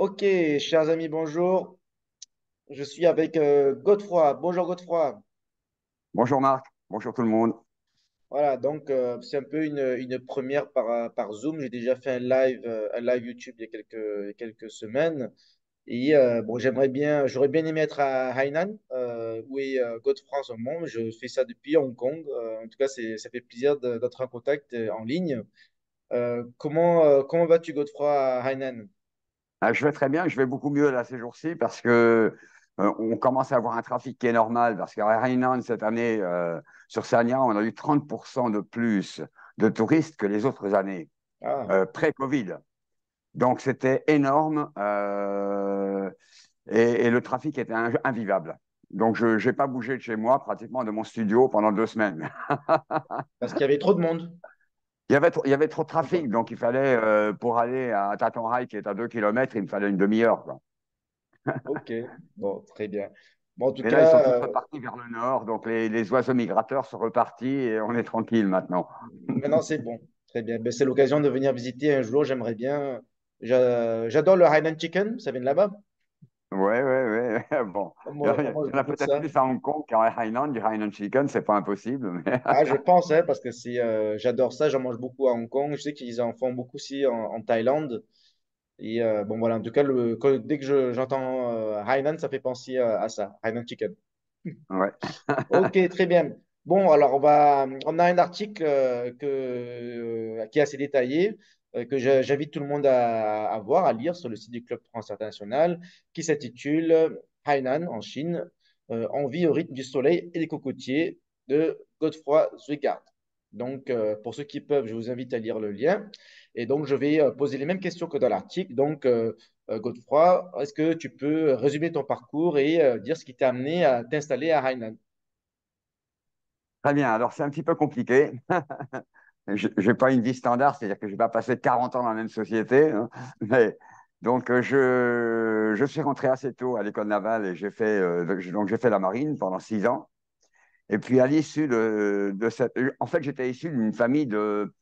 Ok, chers amis, bonjour. Je suis avec Godefroy. Bonjour Godefroy. Bonjour Marc, bonjour tout le monde. Voilà, donc c'est un peu une première par Zoom. J'ai déjà fait un live YouTube il y a quelques semaines. Et bon, j'aurais bien aimé être à Hainan, où est Godefroy en ce moment. Je fais ça depuis Hong Kong. En tout cas, ça fait plaisir d'être en contact en ligne. Comment vas-tu, Godefroy, à Hainan? Je vais très bien, je vais beaucoup mieux là ces jours-ci parce que on commence à avoir un trafic qui est normal parce qu'à Hainan cette année, sur Sanya, on a eu 30% de plus de touristes que les autres années, Ah, pré-Covid. Donc c'était énorme et le trafic était invivable. Donc je n'ai pas bougé de chez moi, pratiquement de mon studio pendant 2 semaines. parce qu'il y avait trop de monde. Il y avait trop de trafic, D'accord. donc il fallait, pour aller à Tatonghai qui est à 2 kilomètres, il me fallait une demi-heure, quoi. Ok, bon, très bien. Bon, en tout Et là, ils sont cas, tous repartis vers le nord. Donc, les oiseaux migrateurs sont repartis et on est tranquille maintenant. maintenant c'est bon. Très bien. Ben, c'est l'occasion de venir visiter un jour. J'aimerais bien. J'adore le Hainan Chicken. Ça vient de là-bas. Ouais, ouais, ouais. Bon, On il mange y en a beaucoup de peut-être ça. plus à Hong Kong qu'à Hainan. Du Hainan Chicken, c'est pas impossible. Mais... Ah, je pense, hein, parce que j'adore ça. J'en mange beaucoup à Hong Kong. Je sais qu'ils en font beaucoup aussi en Thaïlande. Et bon, voilà. En tout cas, dès que j'entends Hainan, ça fait penser à ça. Hainan Chicken. ouais. Ok, très bien. Bon, alors on a un article qui est assez détaillé, j'invite tout le monde à voir, à lire sur le site du Club France International, qui s'intitule Hainan en Chine, on vit au rythme du soleil et des cocotiers de Godefroy Zwigart. Donc, pour ceux qui peuvent, je vous invite à lire le lien. Et donc, je vais poser les mêmes questions que dans l'article. Donc, Godefroy, est-ce que tu peux résumer ton parcours et dire ce qui t'a amené à t'installer à Hainan? Très bien. Alors, c'est un petit peu compliqué. Je n'ai pas une vie standard, c'est-à-dire que je vais pas passer 40 ans dans la même société, hein. Mais, donc, je suis rentré assez tôt à l'école navale et j'ai fait la marine pendant 6 ans. Et puis à l'issue de cette, en fait, j'étais issu d'une famille de,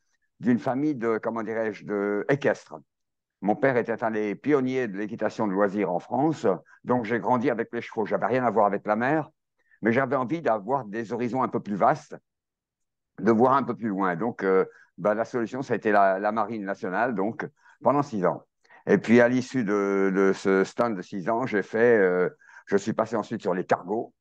comment dirais-je, de équestre. Mon père était un des pionniers de l'équitation de loisirs en France, donc j'ai grandi avec les chevaux. J'avais rien à voir avec la mer, mais j'avais envie d'avoir des horizons un peu plus vastes, de voir un peu plus loin. Donc, la solution, ça a été la marine nationale, donc pendant 6 ans. Et puis à l'issue de ce stand de 6 ans, je suis passé ensuite sur les cargos.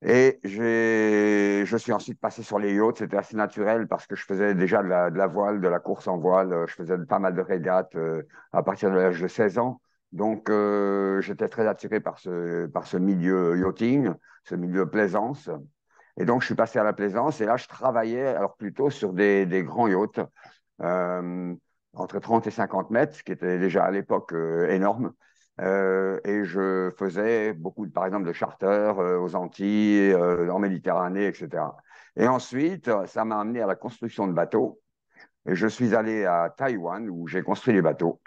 Et je suis ensuite passé sur les yachts. C'était assez naturel parce que je faisais déjà de la voile, de la course en voile. Je faisais pas mal de régates à partir de l'âge de 16 ans. Donc, j'étais très attiré par ce milieu yachting, ce milieu plaisance. Et donc, je suis passé à la plaisance. Et là, je travaillais alors plutôt sur des grands yachts, euh, entre 30 et 50 mètres, ce qui était déjà à l'époque énorme. Et je faisais beaucoup, par exemple, de charter aux Antilles, en Méditerranée, etc. Et ensuite, ça m'a amené à la construction de bateaux. Et je suis allé à Taïwan, où j'ai construit les bateaux.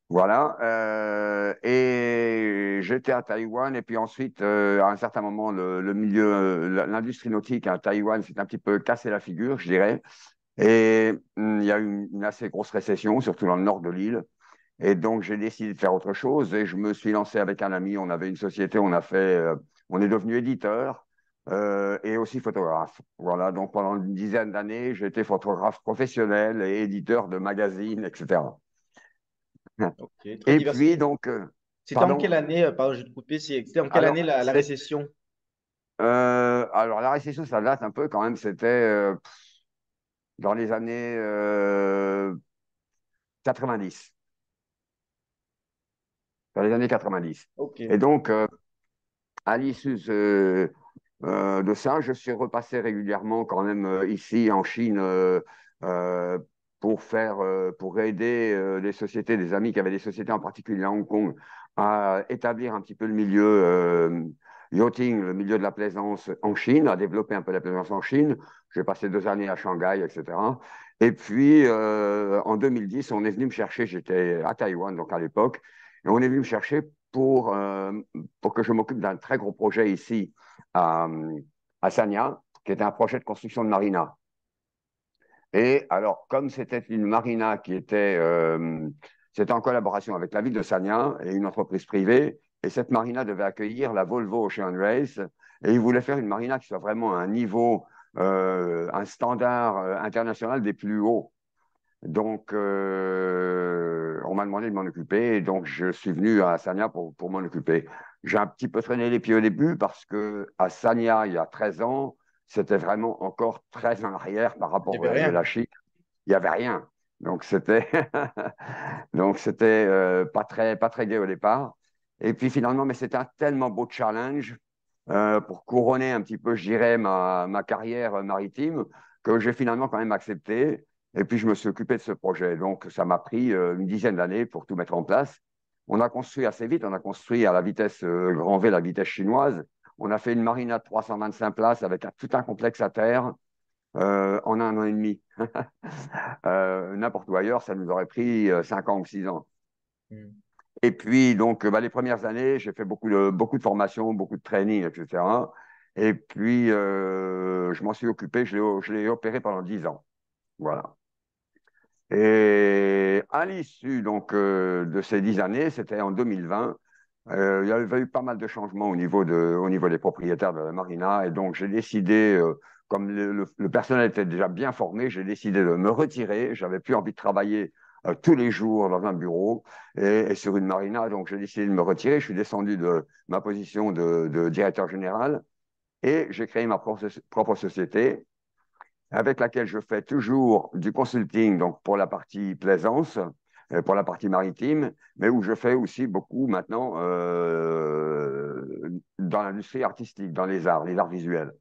Voilà. Et j'étais à Taïwan. Et puis ensuite, à un certain moment, le milieu, l'industrie nautique à Taïwan s'est un petit peu cassé la figure, je dirais. Et il y a eu une assez grosse récession, surtout dans le nord de l'île. Et donc, j'ai décidé de faire autre chose et je me suis lancé avec un ami. On avait une société, on est devenu éditeur et aussi photographe. Voilà, donc pendant une dizaine d'années, j'ai été photographe professionnel et éditeur de magazines, etc. Ok, très Et puis, diversifié. donc, C'était en pardon, quelle année, pardon, je vais te couper, c'était en quelle année alors, la récession? alors, la récession, ça date un peu quand même, c'était dans les années 90. Dans les années 90. Ok, Et donc, à l'issue de ça, je suis repassé régulièrement quand même ici en Chine euh, pour aider les sociétés, des amis qui avaient des sociétés en particulier à Hong Kong, à établir un petit peu le milieu yachting, le milieu de la plaisance en Chine, à développer un peu la plaisance en Chine. J'ai passé 2 années à Shanghai, etc. Et puis, en 2010, on est venu me chercher, j'étais à Taïwan, donc à l'époque, et on est venu me chercher pour que je m'occupe d'un très gros projet ici à, à Sanya, qui était un projet de construction de marina. Et alors, comme c'était une marina qui était C'était en collaboration avec la ville de Sagna et une entreprise privée. Et cette marina devait accueillir la Volvo Ocean Race. Et ils voulaient faire une marina qui soit vraiment à un niveau, un standard international des plus hauts. Donc, on m'a demandé de m'en occuper. Et donc, je suis venu à Sagna pour m'en occuper. J'ai un petit peu traîné les pieds au début parce que à Sagna, il y a 13 ans, c'était vraiment encore très en arrière par Il n'y rapport au avait reste de rien. la Chine. Il n'y avait rien. Donc, c'était donc c'était pas très gai au départ. Et puis finalement, mais c'était un tellement beau challenge pour couronner un petit peu, je dirais, ma carrière maritime que j'ai finalement quand même accepté. Et puis, je me suis occupé de ce projet. Donc, ça m'a pris une dizaine d'années pour tout mettre en place. On a construit assez vite. On a construit à la vitesse grand V, la vitesse chinoise. On a fait une marina de 325 places avec tout un complexe à terre en un an et demi. N'importe où ailleurs, ça nous aurait pris 5 ans ou 6 ans. Hmm. Et puis, donc, bah, les premières années, j'ai fait beaucoup de formations, beaucoup de training, etc. Et puis, je m'en suis occupé, je l'ai opéré pendant 10 ans. Voilà. Et à l'issue donc de ces 10 années, c'était en 2020, il y avait eu pas mal de changements au niveau des propriétaires de la marina. Et donc, j'ai décidé, comme le personnel était déjà bien formé, j'ai décidé de me retirer. J'avais plus envie de travailler tous les jours dans un bureau et sur une marina. Donc, j'ai décidé de me retirer. Je suis descendu de ma position de directeur général et j'ai créé ma propre société avec laquelle je fais toujours du consulting, donc pour la partie plaisance, pour la partie maritime, mais où je fais aussi beaucoup maintenant dans l'industrie artistique, dans les arts visuels.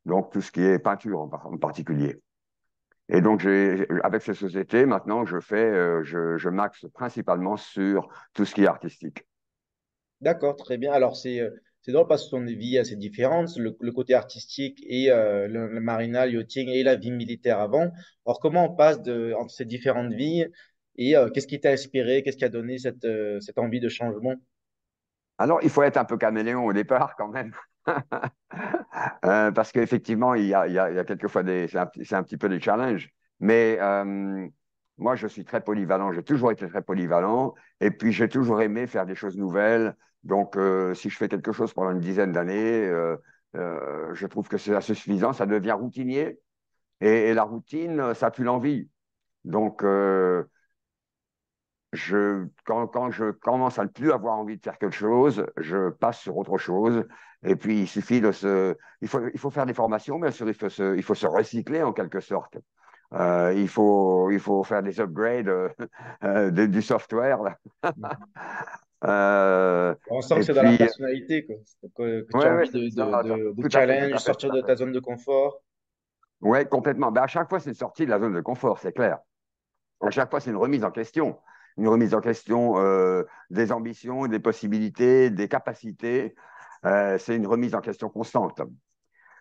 Donc tout ce qui est peinture en particulier. Et donc, avec ces sociétés, maintenant, je m'axe principalement sur tout ce qui est artistique. D'accord, très bien. Alors, c'est drôle parce que son vie est assez différente, le côté artistique et le marina, le yachting et la vie militaire avant. Alors, comment on passe entre ces différentes vies et qu'est-ce qui t'a inspiré, qu'est-ce qui a donné cette envie de changement? Alors, il faut être un peu caméléon au départ quand même. Parce qu'effectivement, il y a quelquefois c'est un petit peu des challenges. Mais moi, je suis très polyvalent. J'ai toujours été très polyvalent. Et puis, j'ai toujours aimé faire des choses nouvelles. Donc, si je fais quelque chose pendant une dizaine d'années, je trouve que c'est assez suffisant. Ça devient routinier. Et la routine, ça tue l'envie. Donc, quand je commence à ne plus avoir envie de faire quelque chose, je passe sur autre chose. Et puis, il suffit il faut faire des formations, bien sûr, il faut se recycler en quelque sorte. Il faut faire des upgrades du software, là. On sent que Et c'est dans la puis, personnalité, quoi. Que tu as ouais, envie de tout à fait, tout challenge, à fait, sortir tout à de fait. ta zone de confort. Ouais, complètement. Ben, à chaque fois, c'est une sortie de la zone de confort, c'est clair. À chaque fois, c'est une remise en question. Une remise en question des ambitions, des possibilités, des capacités. C'est une remise en question constante.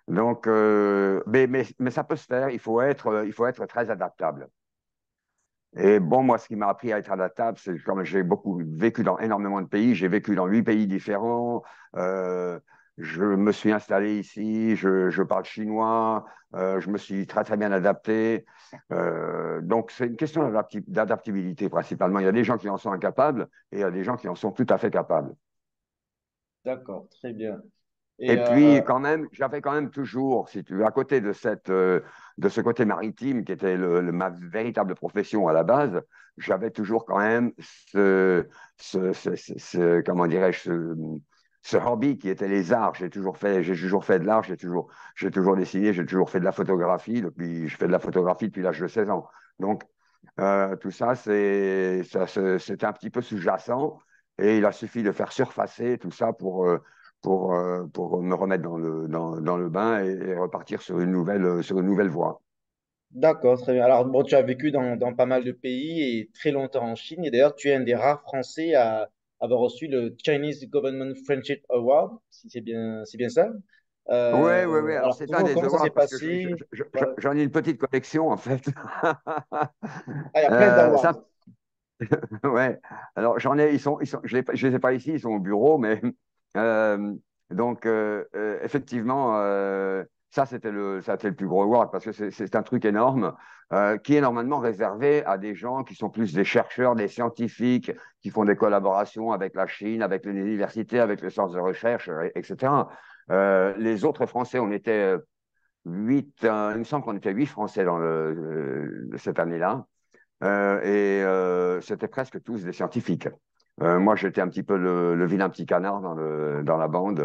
Donc, mais ça peut se faire. Il faut être très adaptable. Et bon, moi, ce qui m'a appris à être adaptable, c'est comme j'ai beaucoup vécu dans énormément de pays. J'ai vécu dans 8 pays différents. Euh, je me suis installé ici. Je parle chinois. Je me suis très, très bien adapté. Donc, c'est une question d'adaptabilité principalement. Il y a des gens qui en sont incapables et il y a des gens qui en sont tout à fait capables. D'accord, très bien. Et Et puis, quand même, j'avais quand même toujours, si tu veux, à côté de de ce côté maritime qui était ma véritable profession à la base, j'avais toujours quand même comment dirais-je, ce hobby qui était les arts. J'ai toujours fait de l'art, j'ai toujours dessiné, j'ai toujours fait de la photographie je fais de la photographie depuis l'âge de 16 ans. Donc, tout ça, c'était un petit peu sous-jacent et il a suffi de faire surfacer tout ça pour me remettre dans le bain et repartir sur une nouvelle voie. d'accord, très bien. Alors, bon, tu as vécu dans pas mal de pays et très longtemps en Chine. Et d'ailleurs, tu es un des rares Français à avoir reçu le Chinese Government Friendship Award, si c'est bien ça. Oui, oui, oui. Alors, Alors, c'est un des comment ça s'est awards parce que passé? Voilà. j'en ai une petite collection, en fait. Ah, il y a plein Euh, d'awards. ça, ouais. Alors, je les ai pas ici, ils sont au bureau, mais euh, donc, effectivement, ça, c'était le plus gros award parce que c'est un truc énorme qui est normalement réservé à des gens qui sont plus des chercheurs, des scientifiques, qui font des collaborations avec la Chine, avec les universités, avec les centres de recherche, etc. Les autres Français, on était huit, il me semble qu'on était huit Français cette année-là. C'était presque tous des scientifiques. Moi, j'étais un petit peu le vilain petit canard dans la bande.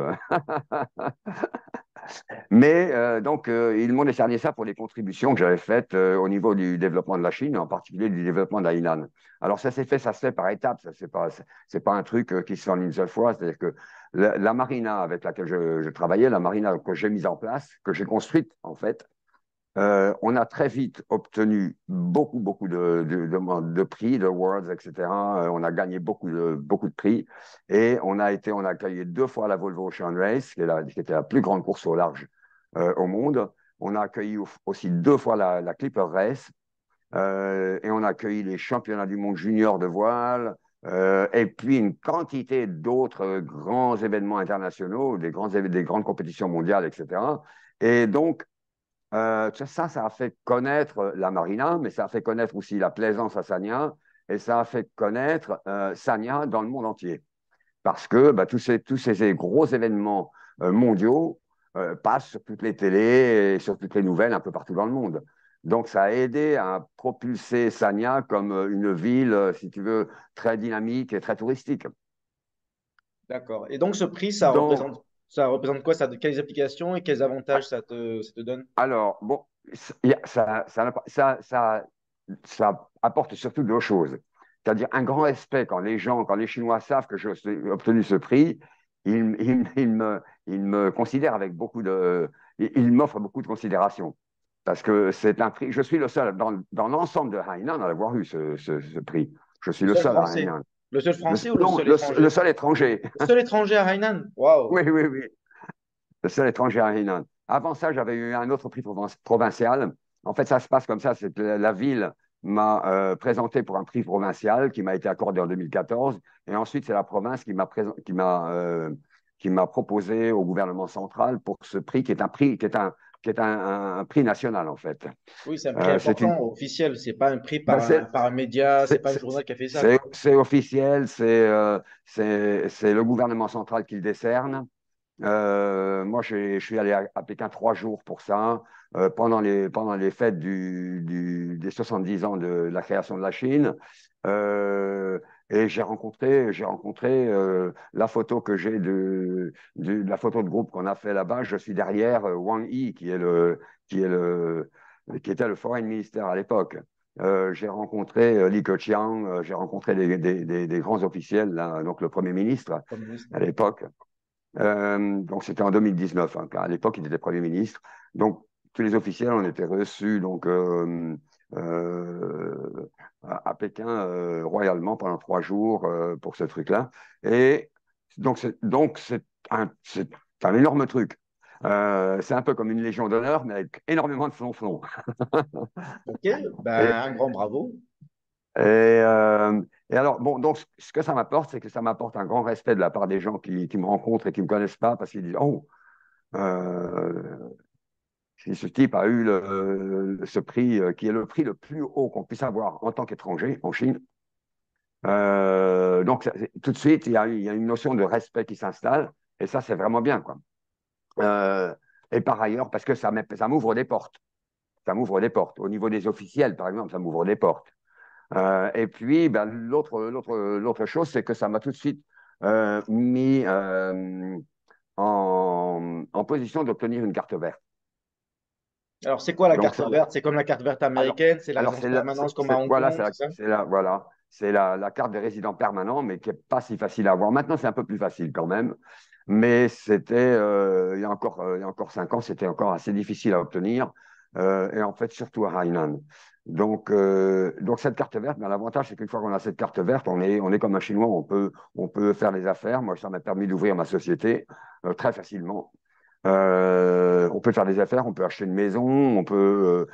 Mais donc, ils m'ont décerné ça pour les contributions que j'avais faites au niveau du développement de la Chine, en particulier du développement de Hainan. Alors, ça se fait par étapes. Ça, c'est pas un truc qui se fait en une seule fois. C'est-à-dire que la marina avec laquelle je travaillais, la marina que j'ai mise en place, que j'ai construite, en fait, on a très vite obtenu beaucoup de prix, de awards, etc. On a gagné beaucoup de prix et on a accueilli deux fois la Volvo Ocean Race, qui était la plus grande course au large au monde. On a accueilli aussi deux fois la Clipper Race et on a accueilli les championnats du monde junior de voile. Et puis une quantité d'autres grands événements internationaux, des grandes compétitions mondiales, etc. Et donc, ça a fait connaître la marina, mais ça a fait connaître aussi la plaisance à Sanya, et ça a fait connaître Sanya dans le monde entier. Parce que bah, tous ces gros événements mondiaux passent sur toutes les télés et sur toutes les nouvelles un peu partout dans le monde. Donc, ça a aidé à propulser Sanya comme une ville, si tu veux, très dynamique et très touristique. D'accord. Et donc, ce prix, Donc, ça représente quoi? Ça, quelles applications et quels avantages ça te donne? alors, bon, ça apporte surtout deux choses. C'est-à-dire un grand respect quand les Chinois savent que j'ai obtenu ce prix, ils me considèrent avec ils m'offrent beaucoup de considération. Parce que c'est un prix, je suis le seul dans l'ensemble de Hainan à avoir eu ce prix. Je suis Le le seul seul à français. Hainan. Le seul français ou le Non, seul le étranger? seul étranger. Le seul étranger à Hainan. Waouh. Oui, oui, oui. Le seul étranger à Hainan. Avant ça, j'avais eu un autre prix provincial. En fait, ça se passe comme ça. C'est que la ville m'a présenté pour un prix provincial qui m'a été accordé en 2014. Et ensuite, c'est la province qui m'a proposé au gouvernement central pour ce prix qui est un prix, qui est un prix national, en fait. Oui, c'est un prix C'est une, important, officiel. C'est pas un prix ben, par un média, c'est c'est pas un journal qui a fait ça, quoi. c'est officiel, c'est le gouvernement central qui le décerne. Moi, je suis allé à Pékin 3 jours pour ça, pendant les fêtes des 70 ans de la création de la Chine. Et j'ai rencontré la photo que j'ai de la photo de groupe qu'on a fait là-bas. Je suis derrière Wang Yi, qui est qui était le foreign minister à l'époque. J'ai rencontré Li Keqiang, j'ai rencontré des grands officiels, là, donc le Premier ministre Communiste. à l'époque. Donc c'était en 2019, hein, à l'époque il était Premier ministre. Donc tous les officiels ont été reçus donc, à Pékin royalement pendant 3 jours pour ce truc-là. Et donc c'est un énorme truc. C'est un peu comme une légion d'honneur, mais avec énormément de flonflons. Ok, Et, ben, un grand bravo. et alors, bon, donc ce que ça m'apporte, c'est que ça m'apporte un grand respect de la part des gens qui me rencontrent et qui ne me connaissent pas parce qu'ils disent, oh, euh, si ce type a eu ce prix qui est le prix le plus haut qu'on puisse avoir en tant qu'étranger en Chine. Donc, tout de suite, il y a une notion de respect qui s'installe et ça, c'est vraiment bien, quoi. Euh, et par ailleurs, parce que ça m'ouvre des portes. Ça m'ouvre des portes. Au niveau des officiels, par exemple, ça m'ouvre des portes. Et puis, ben, l'autre chose, c'est que ça m'a tout de suite mis en position d'obtenir une carte verte. Alors, c'est quoi la Donc, carte verte? C'est comme la carte verte alors, américaine, c'est la alors résidence permanente comme à Hong voilà, Kong, c'est ça? voilà, c'est la carte de résident permanent, mais qui n'est pas si facile à avoir. Maintenant, c'est un peu plus facile quand même. Mais c'était, il y a encore 5 ans, c'était encore assez difficile à obtenir. Et en fait, surtout à Hainan. Donc cette carte verte, ben, l'avantage, c'est qu'une fois qu'on a cette carte verte, on est comme un Chinois, on peut faire les affaires. Moi, ça m'a permis d'ouvrir ma société très facilement. On peut faire des affaires, on peut acheter une maison, on peut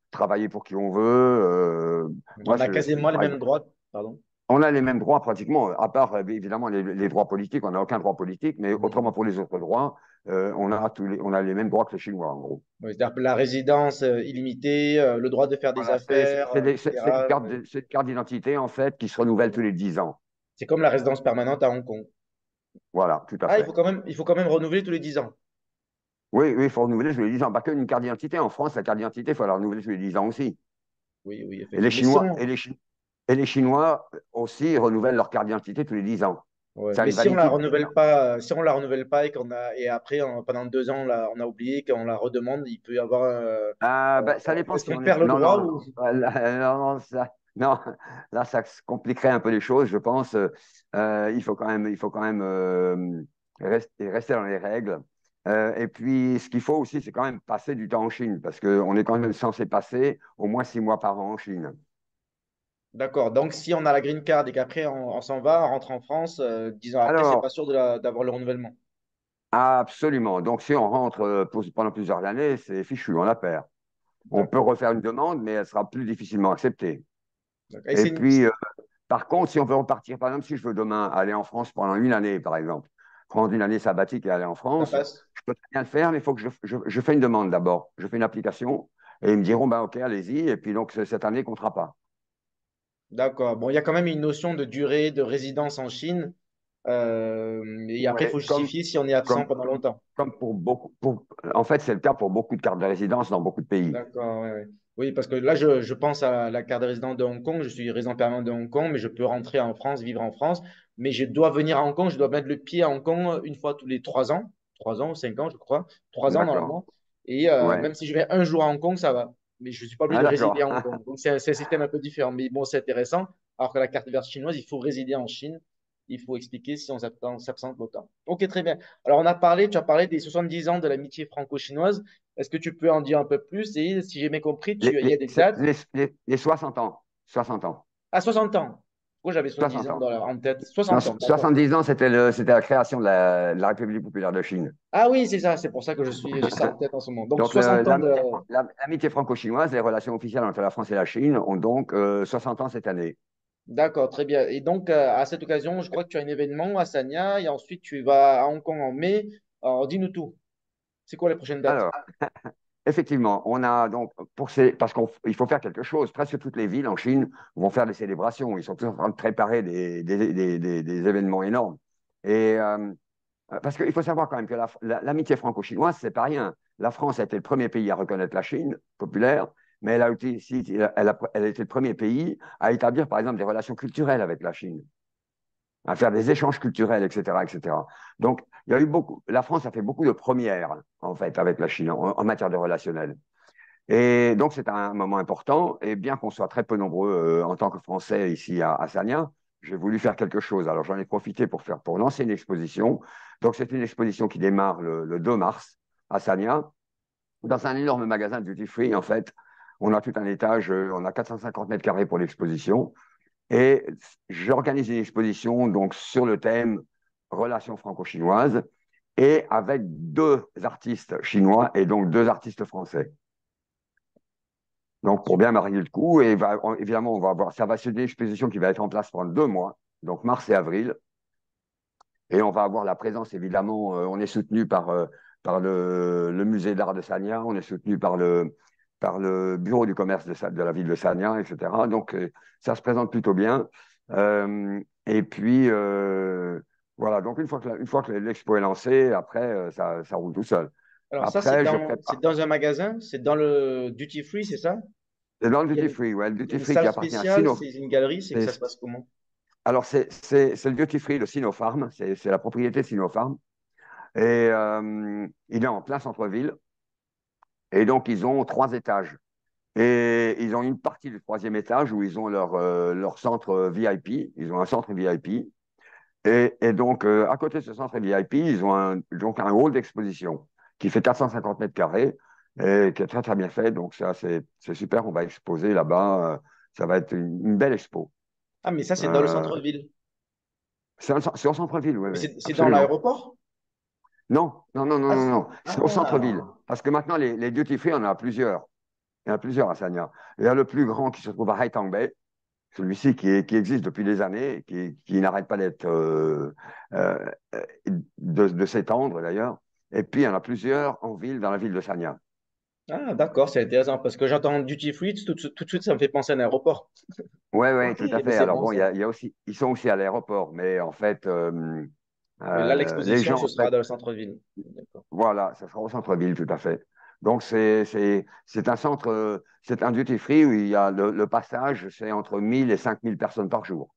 travailler pour qui on veut. Moi, On a quasiment les par mêmes exemple, droits. Pardon. on a les mêmes droits pratiquement, à part évidemment les droits politiques. On n'a aucun droit politique, mais Mhm. autrement pour les autres droits, on a les mêmes droits que les Chinois, en gros. Oui, c'est-à-dire la résidence illimitée, le droit de faire des Voilà, affaires, etc. c'est une carte d'identité, en fait, qui se renouvelle tous les 10 ans. C'est comme la résidence permanente à Hong Kong. Voilà, tout à Ah, fait. il faut quand même renouveler tous les 10 ans. Oui, oui, il faut renouveler tous les 10 ans. Pas qu'une carte d'identité. En France, la carte d'identité, il faut la renouveler tous les 10 ans aussi. Oui, oui, Et les effectivement. Mais si Chinois, on, et les Chinois aussi renouvellent leur carte d'identité tous les 10 ans. ouais, Ça a mais une si on la validité. renouvelle pas, si on la renouvelle pas et et après, pendant 2 ans, on a oublié qu'on la redemande, il peut y avoir Ah, ben, ça dépend est-ce si qu'on on est. perd le Non, droit non, ou? non, non, non, là, ça se compliquerait un peu les choses, je pense. Il faut quand même rester dans les règles. Et puis, ce qu'il faut aussi, c'est quand même passer du temps en Chine, parce qu'on est quand même censé passer au moins 6 mois par an en Chine. D'accord. Donc, si on a la green card et qu'après on s'en va, on rentre en France, 10 ans après, c'est pas Alors, sûr d'avoir le renouvellement. absolument. Donc, si on rentre pendant plusieurs années, c'est fichu, on la perd. On peut D'accord. refaire une demande, mais elle sera plus difficilement acceptée. D'accord. Et Et puis, par contre, si on veut repartir, par exemple, si je veux demain aller en France pendant une année, par exemple, prendre une année sabbatique et aller en ça France, passe. je peux très bien le faire, mais il faut que je fais une demande d'abord. Je fais une application et ils me diront, ben, OK, allez-y. Et puis, donc, cette année, ne comptera pas. D'accord. Bon, il y a quand même une notion de durée de résidence en Chine. Et après, il Ouais, faut justifier si on est absent comme, pendant comme, longtemps. comme pour beaucoup. En fait, c'est le cas pour beaucoup de cartes de résidence dans beaucoup de pays. D'accord, ouais, ouais. Oui, parce que là, je pense à la carte de résident de Hong Kong. Je suis résident permanent de Hong Kong, mais je peux rentrer en France, vivre en France. Mais je dois venir à Hong Kong, je dois mettre le pied à Hong Kong une fois tous les 3 ans. 3 ans ou 5 ans, je crois. 3 ans D'accord. normalement. Et Ouais. même si je vais un jour à Hong Kong, ça va. Mais je ne suis pas obligé Ah, de résider d'accord. à Hong Kong. Donc, c'est un système un peu différent. Mais bon, c'est intéressant. Alors que la carte verte chinoise, il faut résider en Chine. Il faut expliquer si on s'absente longtemps. Ok, très bien. Alors, tu as parlé des 70 ans de l'amitié franco-chinoise. Est-ce que tu peux en dire un peu plus? Et si j'ai bien compris, il y a des dates Les 60 ans. 60 ans. à 60 ans. Pourquoi j'avais 70 60 ans ans. en tête? 60 ans, d'accord. 70 ans, c'était la création de la République populaire de Chine. Ah oui, c'est ça, c'est pour ça que j'ai ça en tête en ce moment. Donc Donc, 60 ans de. l'amitié franco-chinoise, les relations officielles entre la France et la Chine ont donc 60 ans cette année. D'accord, très bien. Et donc, à cette occasion, je crois que tu as un événement à Sanya et ensuite tu vas à Hong Kong en mai. Alors, dis-nous tout. C'est quoi les prochaines dates? Alors, effectivement, on a donc, parce qu'il faut faire quelque chose. Presque toutes les villes en Chine vont faire des célébrations. Ils sont tous en train de préparer des événements énormes. Et parce qu'il faut savoir quand même que l'amitié franco-chinoise, c'est pas rien. La France a été le premier pays à reconnaître la Chine populaire, mais elle a elle a été le premier pays à établir, par exemple, des relations culturelles avec la Chine, à faire des échanges culturels, etc., etc. Donc, il y a eu beaucoup. La France a fait beaucoup de premières, en fait, avec la Chine en matière de relationnel. Et donc, c'est un moment important. Et bien qu'on soit très peu nombreux en tant que Français ici à Sanya, j'ai voulu faire quelque chose. Alors, j'en ai profité pour lancer une exposition. Donc, c'est une exposition qui démarre le 2 mars à Sanya, dans un énorme magasin de duty free. En fait, on a tout un étage, on a 450 mètres carrés pour l'exposition. Et j'organise une exposition donc sur le thème relations franco-chinoises et avec deux artistes chinois et donc deux artistes français. Donc, pour bien marier le coup, et évidemment, ça va être une exposition qui va être en place pendant 2 mois, donc mars et avril. Et on va avoir la présence, évidemment, on est soutenu par le musée d'art de Sanya, on est soutenu par le bureau du commerce de la ville de Sanya, etc. Donc, ça se présente plutôt bien. Et puis, voilà, donc une fois que l'expo est lancée, après, ça roule tout seul. Alors, ça, Après, je c'est prépare. dans un magasin, c'est dans le duty free, c'est ça? C'est dans le Il y a duty une, free, ouais, le il y a duty une free qui salle appartient à spéciale, Sino. c'est une galerie, c'est que ça se c'est- passe comment? Alors, c'est le duty free, le Sinopharm, c'est la propriété Sinopharm. Et il est en plein centre-ville. Et donc, ils ont 3 étages. Et ils ont une partie du troisième étage où ils ont leur centre VIP. Ils ont un centre VIP. Et donc, à côté de ce centre VIP, ils ont donc un hall d'exposition qui fait 450 mètres carrés et qui est très, très bien fait. Donc, ça, c'est super. On va exposer là-bas. Ça va être une belle expo. Ah, mais ça, c'est dans le Euh, centre-ville. c'est au centre-ville, oui, Mais oui, c'est dans absolument. l'aéroport? Non, non, non, non, Ah, non, non. C'est au centre-ville. ah. Parce que maintenant, les duty free, on en a plusieurs. Il y en a plusieurs à Sanya. Il y a le plus grand qui se trouve à Haitang Bay, celui-ci qui existe depuis des années, qui n'arrête pas d'être euh, de s'étendre d'ailleurs. Et puis, il y en a plusieurs en ville, dans la ville de Sanya. Ah, d'accord, c'est intéressant parce que j'entends duty free, tout de suite, ça me fait penser à un aéroport. Oui, oui, Ok, tout à mais fait. c'est Alors bon bon, ça. il y a aussi, ils sont aussi à l'aéroport, mais en fait, Oui, là, les l'exposition, gens, ce en sera fait, dans le centre-ville. D'accord. voilà, ça sera au centre-ville, tout à fait. Donc, c'est un centre, c'est un duty-free où il y a le passage, c'est entre 1000 et 5000 personnes par jour.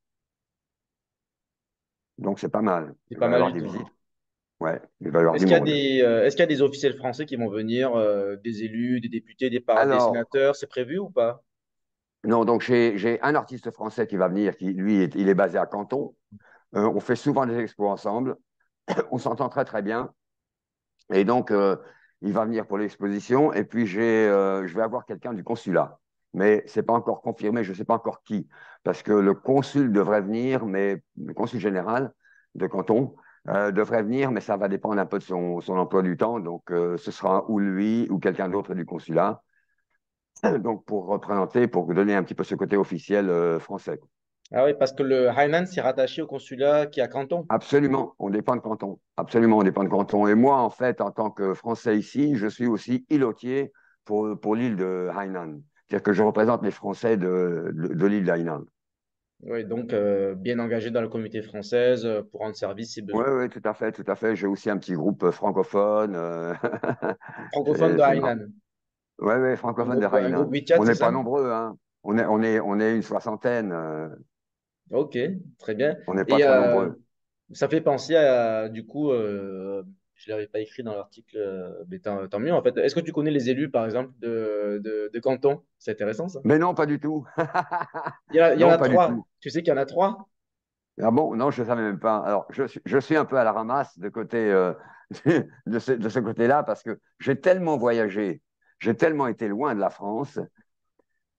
Donc, c'est pas mal. C'est Il pas va y mal avoir du des tout. visites. Ouais, il va y avoir du monde. Est-ce qu'il y a des officiels français qui vont venir, des élus, des députés, des Alors, sénateurs? C'est prévu ou pas? non, donc j'ai un artiste français qui va venir, qui lui, il est basé à Canton. On fait souvent des expos ensemble. On s'entend très, très bien. Et donc, il va venir pour l'exposition. Et puis, je vais avoir quelqu'un du consulat. Mais ce n'est pas encore confirmé, je ne sais pas encore qui. Parce que le consul devrait venir, mais le consul général de Canton devrait venir, mais ça va dépendre un peu de son emploi du temps. Donc, ce sera ou lui ou quelqu'un d'autre du consulat. Donc, pour représenter, pour donner un petit peu ce côté officiel français. Ah oui, parce que le Hainan, c'est rattaché au consulat qui est à Canton. Absolument, on dépend de Canton. Absolument, on dépend de Canton. Et moi, en fait, en tant que Français ici, je suis aussi îlotier pour l'île de Hainan. C'est-à-dire que je représente les Français de l'île d'Hainan. Oui, donc bien engagé dans la communauté française pour rendre service si Oui, besoin. oui, tout à fait, tout à fait. J'ai aussi un petit groupe francophone. Francophone de C'est marrant. Hainan. Oui, oui, francophone de Un groupe Hainan. WeChat, On c'est n'est pas ça? nombreux, hein. On est une soixantaine. Ok, très bien. On n'est pas Et très nombreux. ça fait penser à, du coup, je ne l'avais pas écrit dans l'article, mais tant mieux en fait. Est-ce que tu connais les élus, par exemple, de Canton? C'est intéressant ça. Mais non, pas du tout. Il y en Non, a pas du trois. tout. Tu sais qu'il y en a trois? Ah bon? Non, je ne savais même pas. Alors, je suis un peu à la ramasse de côté, de ce côté-là parce que j'ai tellement voyagé, j'ai tellement été loin de la France.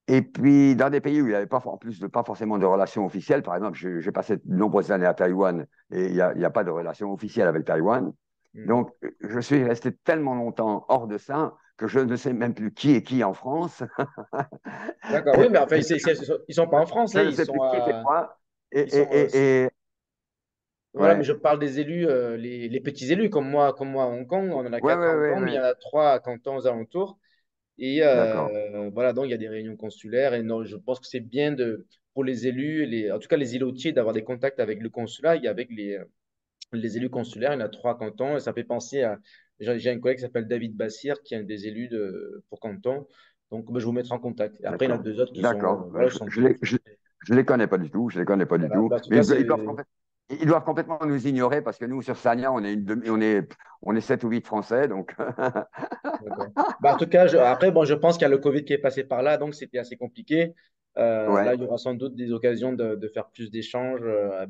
Et puis, dans des pays où il n'y avait pas, en plus de pas forcément de relations officielles, par exemple, j'ai passé de nombreuses années à Taïwan et il y a pas de relation officielle avec Taïwan. Mhm. Donc, je suis resté tellement longtemps hors de ça que je ne sais même plus qui est qui en France. D'accord, oui, mais enfin, Et ils sont pas en France, je là, ne sais plus qui fait quoi. Et, ils sont, voilà, mais ouais, je parle des élus, les petits élus, comme moi à Hong Kong, on en a ouais, quatre à ouais, Hong ouais, Kong, mais il y en ouais. a trois à Canton aux alentours. Et D'accord. voilà, donc il y a des réunions consulaires. Et non, je pense que c'est bien pour les élus, en tout cas les îlotiers, d'avoir des contacts avec le consulat et avec les élus consulaires. Il y en a trois à Canton. Et ça fait penser à. J'ai un collègue qui s'appelle David Bassir, qui est un des élus pour Canton. Donc, ben, je vous mettrai en contact. Et après, il y en a D'accord. deux autres qui sont, D'accord. Ben, voilà, sont très, très. je les connais pas du tout. Je les connais pas du Voilà. tout. Ben, en tout Mais cas, ils doivent complètement nous ignorer parce que nous, sur Sagna, on est 7 ou 8 Français. Donc, d'accord. Bah, en tout cas, après, bon, je pense qu'il y a le Covid qui est passé par là, donc c'était assez compliqué. Là, ouais. il y aura sans doute des occasions de faire plus d'échanges.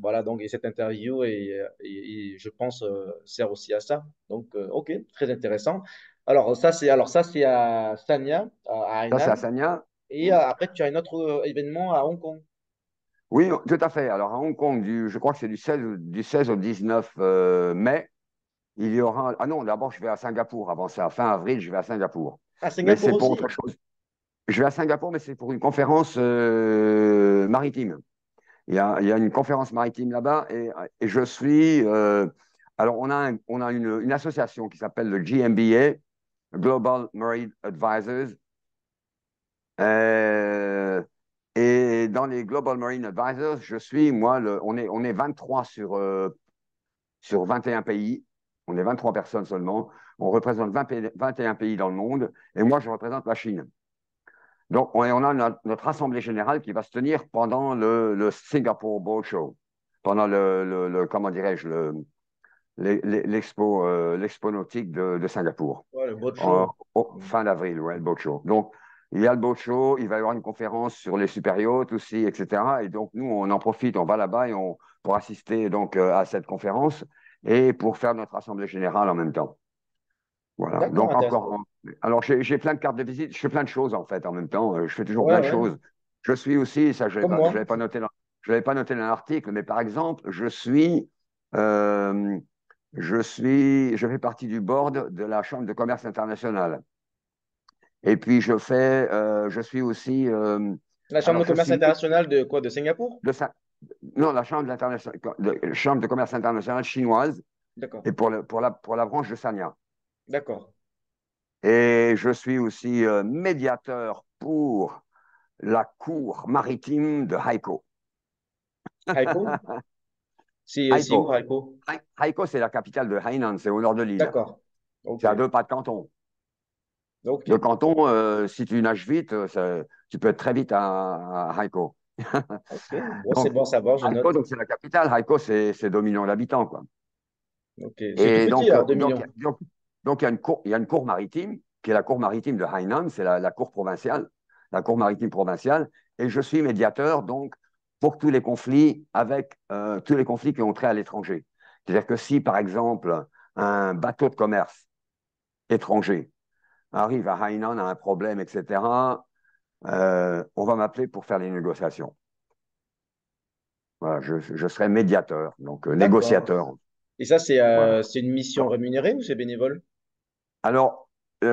Voilà, donc, et cette interview, et je pense, sert aussi à ça. Donc, OK, très intéressant. Alors ça, c'est à Sanya, à Ça, c'est Hainan. à Sagna. Et après, tu as un autre événement à Hong Kong. Oui, tout à fait. Alors, à Hong Kong, je crois que c'est du 16 au 19 mai, il y aura. Ah non, d'abord, je vais à Singapour. Avant ça, fin avril, je vais à Singapour. À Mais Singapour c'est pour autre aussi. chose. Je vais à Singapour, mais c'est pour une conférence maritime. Il y a une conférence maritime là-bas et je suis. Alors, on a une association qui s'appelle le GMBA, Global Marine Advisors. Euh, et dans les Global Marine Advisors, je suis, moi, on est 23 sur 21 pays. On est 23 personnes seulement. On représente 21 pays dans le monde. Et moi, je représente la Chine. Donc, on a notre assemblée générale qui va se tenir pendant le Singapore Boat Show, pendant comment dirais-je, l'expo nautique de Singapour, Ouais, le boat show. fin d'avril, ouais, le Boat Show. Donc, il y a le Boat Show, il va y avoir une conférence sur les super yachts aussi, etc. Et donc, nous, on en profite, on va là-bas pour assister donc à cette conférence et pour faire notre assemblée générale en même temps. Voilà. D'accord, Donc intéressant. encore. Alors j'ai plein de cartes de visite. Je fais plein de choses en fait en même temps. Je fais toujours Ouais, plein de ouais, choses. Je suis aussi, ça comme je moi. l'avais pas noté je l'avais pas noté dans l'article, mais par exemple, euh, je fais partie du board de la Chambre de commerce internationale. Et puis je suis aussi, La Chambre alors de je commerce suis internationale de quoi? De Singapour? de ça, non, la Chambre de commerce internationale chinoise D'accord. et pour la branche de Sanya. D'accord. Et je suis aussi médiateur pour la cour maritime de Haiko. Haiko? C'est où, Haiko. Haiko? Haiko, c'est la capitale de Hainan, c'est au nord de l'île. D'accord. C'est Ok. à 2 pas de Canton. Ok. Le canton, si tu nages vite, tu peux être très vite à Haiko. Ok. Bon, c'est Donc, bon à savoir, je Haiko, note. donc c'est la capitale. Haiko, c'est 2 millions d'habitants, quoi. Ok. C'est tout Et petit, donc, alors, 2 millions. il y a une cour maritime, qui est la cour maritime de Hainan, c'est la cour provinciale, la cour maritime provinciale. Et je suis médiateur, donc, pour tous les conflits tous les conflits qui ont trait à l'étranger. C'est-à-dire que si, par exemple, un bateau de commerce étranger arrive à Hainan, a un problème, etc., on va m'appeler pour faire les négociations. Voilà, je serai médiateur, donc D'accord. négociateur. Et ça, Voilà. c'est une mission rémunérée ou c'est bénévole? Alors,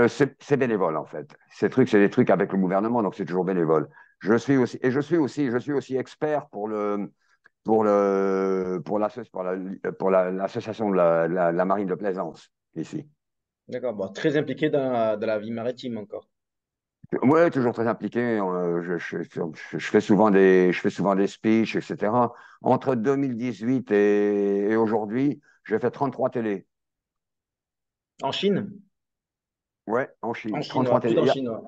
c'est bénévole en fait. C'est des trucs avec le gouvernement, donc c'est toujours bénévole. Je suis aussi expert pour l'association de la marine de plaisance ici. D'accord. Bon, très impliqué dans la vie maritime encore. Moi, toujours très impliqué. Je fais souvent des speeches, etc. Entre 2018 et aujourd'hui, j'ai fait 33 télés. En Chine? Ouais, en En Chine. chinois, 33 tout en télés. chinois.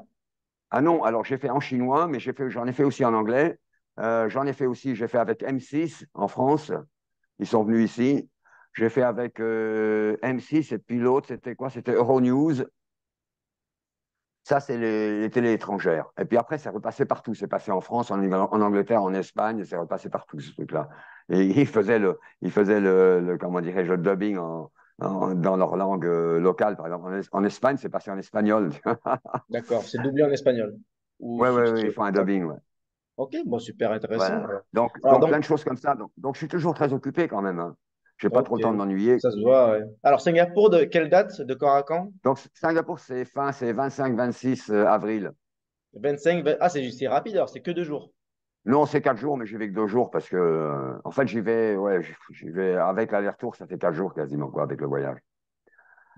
Ah non, alors j'ai fait en chinois, mais j'en ai fait aussi en anglais. J'ai fait avec M6 en France. Ils sont venus ici. J'ai fait avec M6 et puis l'autre, c'était quoi? C'était Euronews. Ça, c'est les télés étrangères. Et puis après, c'est repassé partout. C'est passé en France, en Angleterre, en Espagne, c'est repassé partout, ce truc-là. Et ils faisaient comment dirais-je, le dubbing dans leur langue locale. Par exemple, en Espagne, c'est passé en espagnol. D'accord. C'est doublé en espagnol ou Ouais, ouais, ouais, ils subtitré. font un dubbing, D'accord. ouais. Ok, bon, super intéressant. Voilà. Donc, Alors donc, plein donc, de choses comme ça. Donc, je suis toujours très occupé quand même. Hein. Je n'ai pas trop ok, le temps de m'ennuyer. ça se voit, ouais. Alors Singapour, de quelle date? De quand à quand? Donc, Singapour, c'est 25-26 avril. 25, 20. Ah, c'est rapide alors, c'est que 2 jours. Non, c'est 4 jours, mais j'y vais que 2 jours parce que, en fait, j'y vais avec l'aller-retour, ça fait 4 jours quasiment, quoi, avec le voyage.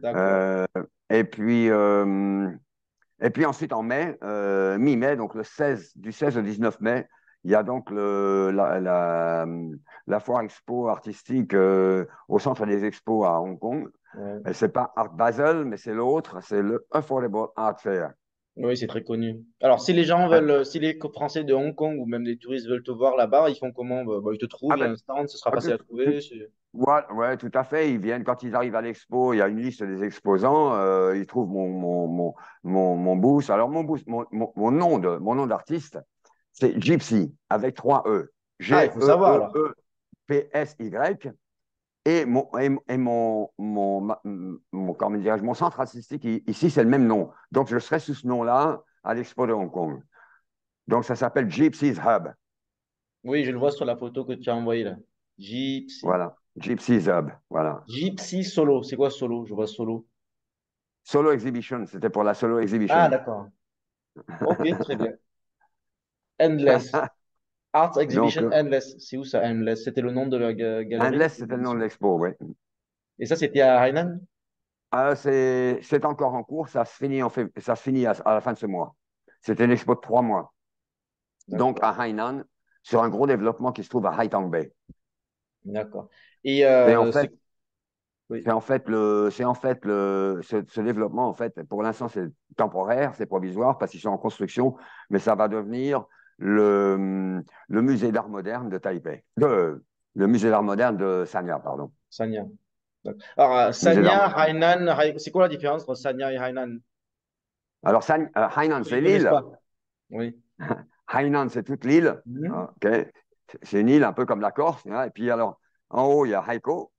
D'accord. Euh, et puis, euh, et puis ensuite, en mai, mi-mai, donc du 16 au 19 mai, il y a donc la foire expo artistique au centre des expos à Hong Kong. Ouais. Et c'est pas Art Basel, mais c'est l'autre, c'est le Affordable Art Fair. Oui, c'est très connu. Alors, si les gens Hein. veulent, si les Français de Hong Kong ou même des touristes veulent te voir là-bas, ils font comment? Bah, ils te trouvent, Ah il y a ben, un stand, ce sera ah, facile à trouver. ouais, ouais, tout à fait. Ils viennent quand ils arrivent à l'expo, il y a une liste des exposants. Ils trouvent mon booth. Alors mon nom d'artiste, c'est Gypsy avec 3 E. Ah, il faut savoir alors. Gypsy. Comment dirais-je, mon centre artistique ici, c'est le même nom. Donc, je serai sous ce nom-là à l'expo de Hong Kong. Donc, ça s'appelle Gypsy's Hub. Oui, je le vois sur la photo que tu as envoyée là. Gypsy. Voilà. Gypsy's Hub. Voilà. Gypsy solo. C'est quoi solo? Je vois solo. Solo Exhibition, c'était pour la Solo Ah, Exhibition. d'accord. Ok, très bien. Endless. Art Donc, Exhibition Endless. C'est où ça, Endless? C'était le nom de la galerie? Endless, c'était le nom de l'expo, oui. Et ça, c'était à Hainan? C'est encore en cours, ça se finit à la fin de ce mois. C'était une expo de 3 mois. Donc, D'accord. à Hainan, sur un gros développement qui se trouve à Haitang Bay. D'accord. Et C'est en fait, oui. ce développement, en fait, pour l'instant, c'est temporaire, c'est provisoire parce qu'ils sont en construction, mais ça va devenir le musée d'art moderne de Taipei. Le musée d'art moderne de Sanya, pardon. Sanya. D'accord. Alors, Musée d'art Sanya, moderne. Hainan, c'est quoi la différence entre Sanya et Hainan? Alors, Hainan, Pour ceux qui c'est ne connaissent l'île. pas. Oui. Hainan, c'est toute l'île. Mhm. Ok. C'est une île un peu comme la Corse. Hein. Et puis, alors, en haut, il y a Haiko,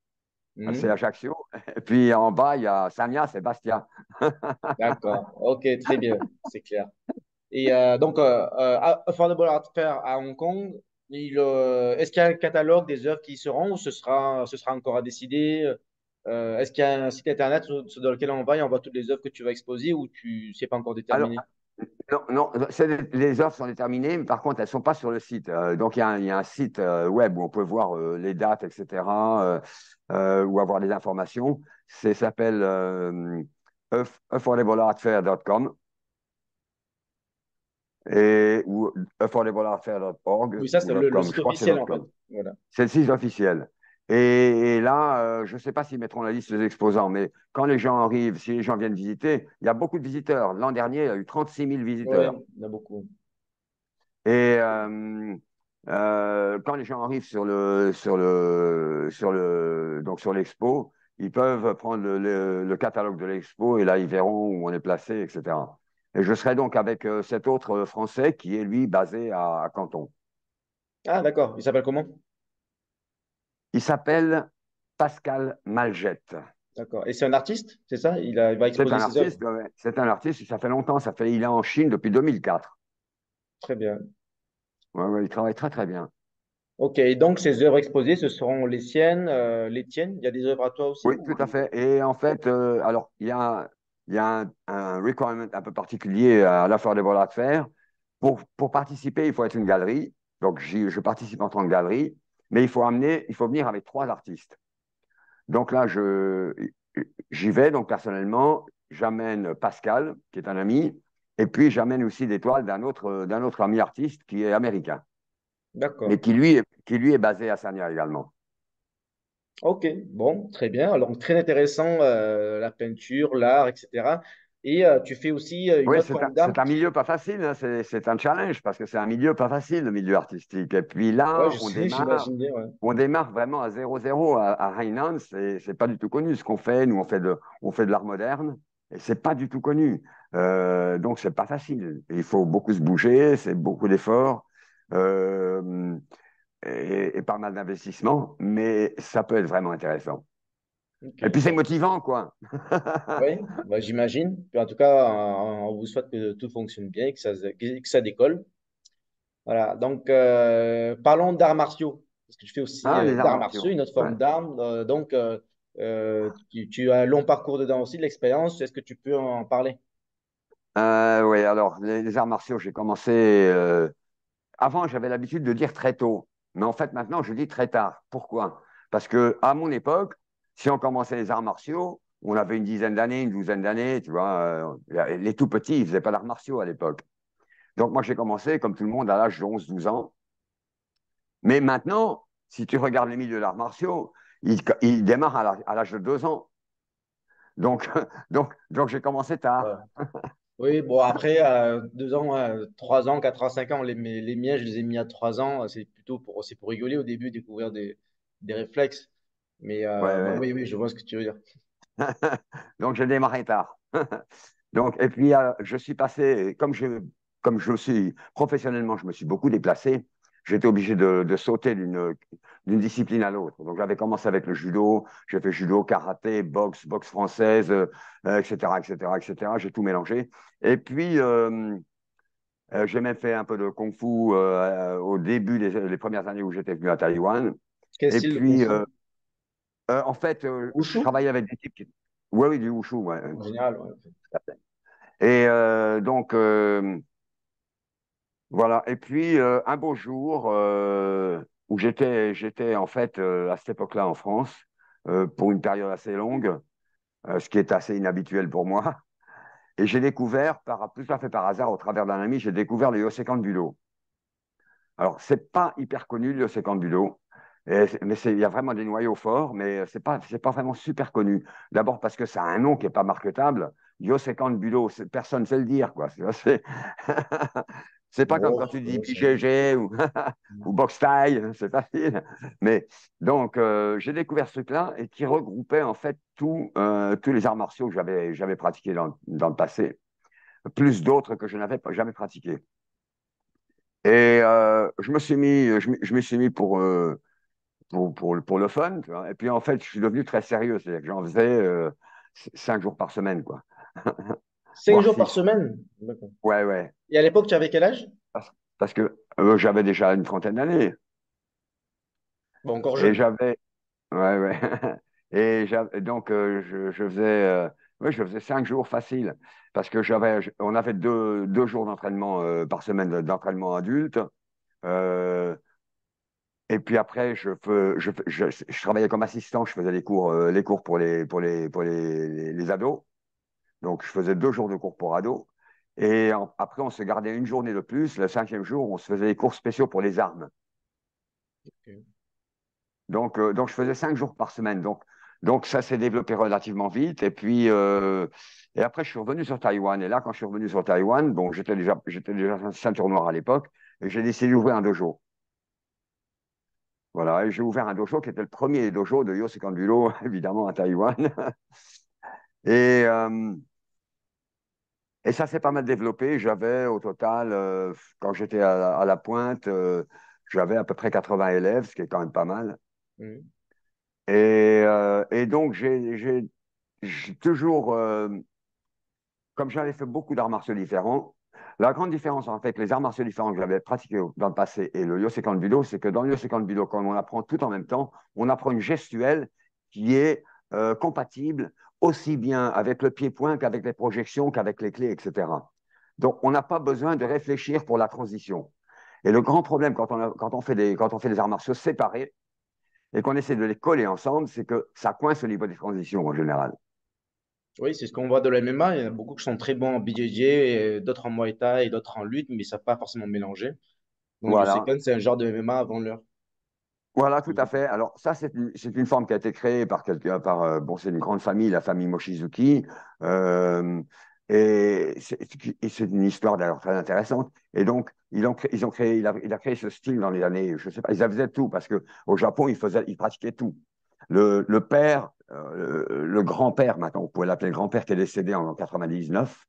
c'est Mhm. Ajaccio. Et puis, en bas, il y a Sanya, c'est Bastia. D'accord. Ok, très bien. C'est clair. Et donc, Affordable Art Fair à Hong Kong, est-ce qu'il y a un catalogue des œuvres qui y seront ou ce sera encore à décider? Est-ce qu'il y a un site internet dans lequel on voit toutes les œuvres que tu vas exposer ou c'est pas encore Alors, déterminé? non, non, les offres sont déterminées, mais par contre, elles ne sont pas sur le site. Donc, il y a un site web où on peut voir les dates, etc., ou avoir des informations. Ça s'appelle affordableartfair.com et ou affordableartfair.org Oui, ça, ou c'est le .com. Je site crois que c'est officiel, en fait. .com. Voilà. C'est le site officiel. Et là, je ne sais pas s'ils mettront la liste des exposants, mais quand les gens arrivent, si les gens viennent visiter, il y a beaucoup de visiteurs. L'an dernier, il y a eu 36 000 Oui, visiteurs. il y en a beaucoup. Et quand les gens arrivent donc sur l'expo, ils peuvent prendre le catalogue de l'expo et là, ils verront où on est placé, etc. Et je serai donc avec cet autre Français qui est, lui, basé à Canton. Ah, d'accord. Il s'appelle comment? Il s'appelle Pascal Malgette. D'accord. Et c'est un artiste, c'est ça? Il va C'est exposer un ses œuvres. artiste, ouais. C'est un artiste, ça fait longtemps, il est en Chine depuis 2004. Très bien. Ouais, ouais, il travaille très très bien. Ok. Et donc, ces œuvres exposées, ce seront les siennes, les tiennes? Il y a des œuvres à toi aussi? Oui, tout à fait. Et en fait, alors, il y a un requirement un peu particulier à l'Affordable Art Fair. Pour participer, il faut être une galerie. Donc, je participe en tant que galerie, mais il faut venir avec trois artistes. Donc là, j'y vais, donc personnellement, j'amène Pascal, qui est un ami, et puis j'amène aussi des toiles d'un autre ami artiste qui est américain, mais D'accord. qui lui est basé à Sagna également. Ok. Bon, très bien. Alors, très intéressant, la peinture, l'art, etc. Et tu fais aussi une Oui, autre forme c'est d'art. un milieu pas facile, hein, c'est un challenge parce que c'est un milieu pas facile, le milieu artistique. Et puis Ouais, là, je sais, j'imagine bien. Ouais. on démarre vraiment à 0-0 à Hainan, c'est pas du tout connu ce qu'on fait. Nous, on fait de l'art moderne et c'est pas du tout connu. Donc, c'est pas facile. Il faut beaucoup se bouger, c'est beaucoup d'efforts euh, et pas mal d'investissements, mais ça peut être vraiment intéressant. Ok. Et puis, c'est Bon. motivant, quoi. Oui, bah, j'imagine. Puis en tout cas, on vous souhaite que tout fonctionne bien et que ça décolle. Voilà. Donc, parlons d'arts martiaux. Parce que tu fais aussi Ah, les arts d'arts martiaux, martiaux. une autre Ouais. forme d'armes. Donc, tu as un long parcours dedans aussi, de l'expérience. Est-ce que tu peux en parler? Oui, alors les arts martiaux, j'ai commencé. Avant, j'avais l'habitude de dire très tôt, mais en fait, maintenant, je dis très tard. Pourquoi? Parce que à mon époque, si on commençait les arts martiaux, on avait une dizaine d'années, une douzaine d'années, tu vois. Les tout petits, ils faisaient pas d'arts martiaux à l'époque. Donc, moi, j'ai commencé, comme tout le monde, à l'âge de 11-12 ans. Mais maintenant, si tu regardes les milieux d'arts martiaux, ils démarrent à l'âge de 2 ans. Donc, donc j'ai commencé Ouais. tard. Oui, bon, après, 2 ans, 3 ans, 4 ans, 5 ans, les miens, je les ai mis à 3 ans. C'est pour rigoler au début, découvrir des réflexes. Mais Ouais, bah, ouais. oui, oui, je vois ce que tu veux dire. Donc, j'ai démarré tard. Donc, et puis, je suis passé, comme je suis professionnellement, je me suis beaucoup déplacé. J'étais obligé de sauter d'une discipline à l'autre. Donc, j'avais commencé avec le judo. J'ai fait judo, karaté, boxe française, etc., etc., etc. J'ai tout mélangé. Et puis, j'ai même fait un peu de kung-fu au début les premières années où j'étais venu à Taïwan. Quel Et style de puis, kung-fu? en fait, je Wushu? travaillais avec des types qui... Oui, oui, du wushu, ouais. En général, ouais. Et donc, voilà. Et puis, un beau jour où j'étais en fait à cette époque-là en France pour une période assez longue, ce qui est assez inhabituel pour moi. Et j'ai découvert, tout à fait par hasard, au travers d'un ami, j'ai découvert le Yosekan Budo. Alors, c'est pas hyper connu, le Yosekan Budo, mais il y a vraiment des noyaux forts, mais c'est pas vraiment super connu. D'abord parce que ça a un nom qui est pas marketable. Yosekan Budo, personne ne sait le dire, quoi. C'est pas comme quand Bon, tu dis bon, BJJ ou boxe thaï, c'est facile. Mais donc, j'ai découvert ce truc-là et qui regroupait en fait tous les arts martiaux que j'avais pratiqués dans le passé, plus d'autres que je n'avais jamais pratiqués. Et je me suis mis pour le fun, tu vois. Et puis en fait, je suis devenu très sérieux, c'est-à-dire que j'en faisais 5 jours par semaine, quoi, 5 voire jours par 6. semaine? D'accord. Ouais, ouais. Et à l'époque, tu avais quel âge? Parce que j'avais déjà une trentaine d'années Bon, encore et jeune. j'avais, ouais, ouais. Et donc je faisais 5 jours facile parce que on avait deux jours d'entraînement par semaine d'entraînement adulte. Euh, Et puis après, je travaillais comme assistant, je faisais les cours pour les ados. Donc, je faisais 2 jours de cours pour ados. Et après, on se gardait une journée de plus. Le 5e jour, on se faisait des cours spéciaux pour les armes. Ok. Donc je faisais 5 jours par semaine. Donc ça s'est développé relativement vite. Et puis, et après, je suis revenu sur Taïwan. Et là, quand je suis revenu sur Taïwan, bon, j'étais déjà ceinture noire à l'époque, et j'ai décidé d'ouvrir un dojo. Voilà, et j'ai ouvert un dojo qui était le premier dojo de Yosekan Budo, évidemment, à Taïwan. Et, euh, et ça s'est pas mal développé. J'avais au total, quand j'étais à la pointe, j'avais à peu près 80 élèves, ce qui est quand même pas mal. Mhm. Et donc, j'ai toujours, comme j'avais fait beaucoup d'arts martiaux différents, la grande différence en fait, les arts martiaux différents que j'avais pratiqués dans le passé et le Yosekan Budo, c'est que dans le Yosekan Budo, quand on apprend tout en même temps, on apprend une gestuelle qui est compatible aussi bien avec le pied-point qu'avec les projections, qu'avec les clés, etc. Donc, on n'a pas besoin de réfléchir pour la transition. Et le grand problème quand on fait des arts martiaux séparés et qu'on essaie de les coller ensemble, c'est que ça coince au niveau des transitions en général. Oui, c'est ce qu'on voit de la MMA. Il y en a beaucoup qui sont très bons en BJJ, et d'autres en Muay Thai et d'autres en lutte, mais ils ne savent pas forcément mélanger. Donc, du Voilà. Second, c'est un genre de MMA avant l'heure. Voilà, tout à fait. Alors, ça, c'est une forme qui a été créée par quelqu'un, bon, c'est une grande famille, la famille Mochizuki. euh, et c'est une histoire d'ailleurs très intéressante. Et donc, ils ont créé, il a créé ce style dans les années, je sais pas, ils faisaient tout parce que au Japon, ils pratiquaient tout. Le père, le grand-père, maintenant, on pourrait l'appeler le grand-père qui est décédé en 99,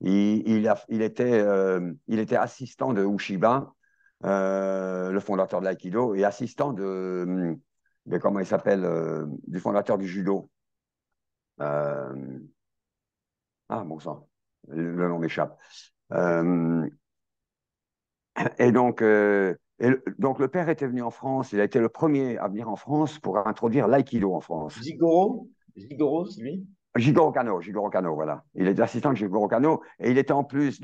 il était assistant de Ushiba, le fondateur de l'aïkido, et assistant comment il s'appelle, du fondateur du judo. Euh, bon sang, le nom m'échappe. Euh, et donc le père était venu en France, il a été le premier à venir en France pour introduire l'aïkido en France. Jigoro, c'est lui? Jigoro Kano, voilà. Il était assistant de Jigoro Kano et il était en plus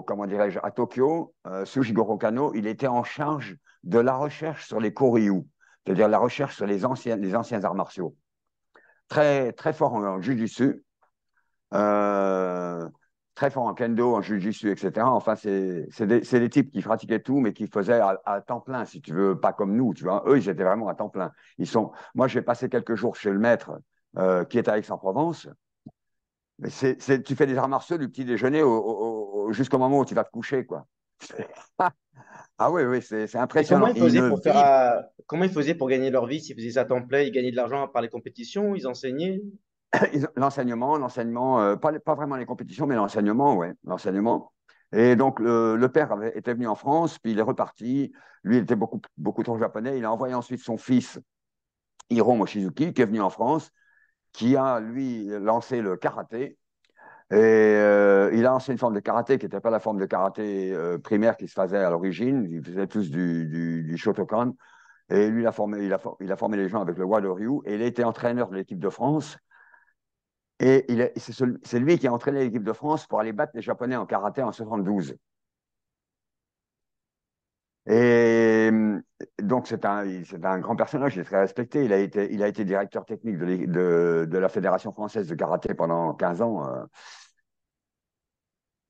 comment dirais-je, à Tokyo, sous Jigoro Kano, il était en charge de la recherche sur les Koryu, c'est-à-dire la recherche sur les anciens arts martiaux. Très, très fort en Jiu-Jitsu, euh, très fort en Kendo, en Jiu-Jitsu, etc. Enfin, c'est des types qui pratiquaient tout, mais qui faisaient à temps plein, si tu veux, pas comme nous, tu vois. Eux, ils étaient vraiment à temps plein. Moi, j'ai passé quelques jours chez le maître qui est à Aix-en-Provence. Mais tu fais des arts martiaux du petit déjeuner jusqu'au moment où tu vas te coucher, quoi. Ah oui, oui, c'est Et comment impressionnant. ils Et ils faisaient ne pour faire, vivent comment ils faisaient pour gagner leur vie? S'ils faisaient ça à temps plein, ils gagnaient de l'argent par les compétitions, ils enseignaient? l'enseignement, pas vraiment les compétitions, mais l'enseignement, ouais, l'enseignement. Et donc, le père était venu en France, puis il est reparti. Lui, il était beaucoup, beaucoup trop japonais. Il a envoyé ensuite son fils, Hiro Mochizuki, qui est venu en France, qui a, lui, lancé le karaté. Et il a lancé une forme de karaté qui n'était pas la forme de karaté primaire qui se faisait à l'origine. Ils faisaient tous du Shotokan. Et lui, il a formé les gens avec le Wado Ryu. Et il a été entraîneur de l'équipe de France. Et c'est lui qui a entraîné l'équipe de France pour aller battre les Japonais en karaté en 72. Et donc, c'est un grand personnage, il est très respecté. Il a été directeur technique de la Fédération française de karaté pendant 15 ans.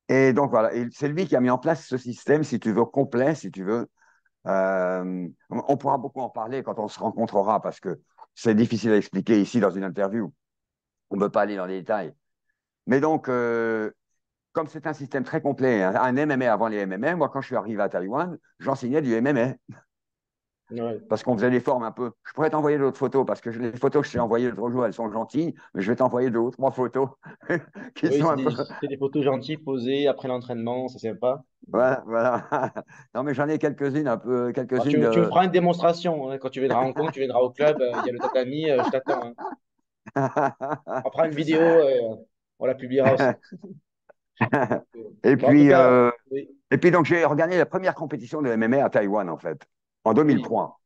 Et donc, voilà, c'est lui qui a mis en place ce système, si tu veux, complet, si tu veux. On pourra beaucoup en parler quand on se rencontrera, parce que c'est difficile à expliquer ici dans une interview. On ne peut pas aller dans les détails. Mais donc, comme c'est un système très complet, un MMA avant les MMA, moi, quand je suis arrivé à Taïwan, j'enseignais du MMA Ouais. parce qu'on faisait des formes un peu. Je pourrais t'envoyer d'autres photos parce que les photos que je t'ai envoyées l'autre jour, elles sont gentilles, mais je vais t'envoyer 2 ou 3 photos qui Oui, sont un peu. c'est des photos gentilles posées après l'entraînement, c'est sympa. Voilà, voilà. Non, mais j'en ai quelques-unes, un peu, Alors, quelques-unes tu me de. feras une démonstration, hein. Quand tu viendras à Hong Kong, tu viendras au club, il y a le tatami, je t'attends, hein. On fera une vidéo, on la publiera aussi. Et Bon, en tout puis, cas, oui, donc, j'ai regardé la première compétition de MMA à Taïwan, en fait, en oui, 2003,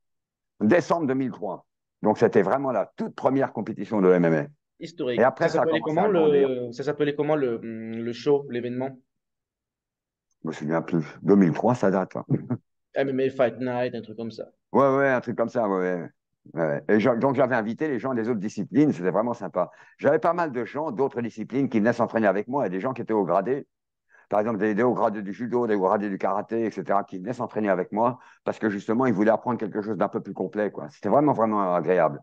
décembre 2003. Donc, c'était vraiment la toute première compétition de MMA. Et historique. après, ça a commencé à grandir. Ça s'appelait comment le show, l'événement? Je me souviens plus. 2003, ça date, hein. MMA Fight Night, un truc comme ça. Ouais, ouais, un truc comme ça, ouais, ouais. Ouais. Donc, j'avais invité les gens des autres disciplines, c'était vraiment sympa. J'avais pas mal de gens d'autres disciplines qui venaient s'entraîner avec moi et des gens qui étaient au gradé, par exemple des hauts gradés du judo, des hauts gradés du karaté, etc., qui venaient s'entraîner avec moi parce que justement, ils voulaient apprendre quelque chose d'un peu plus complet, quoi. C'était vraiment, vraiment agréable.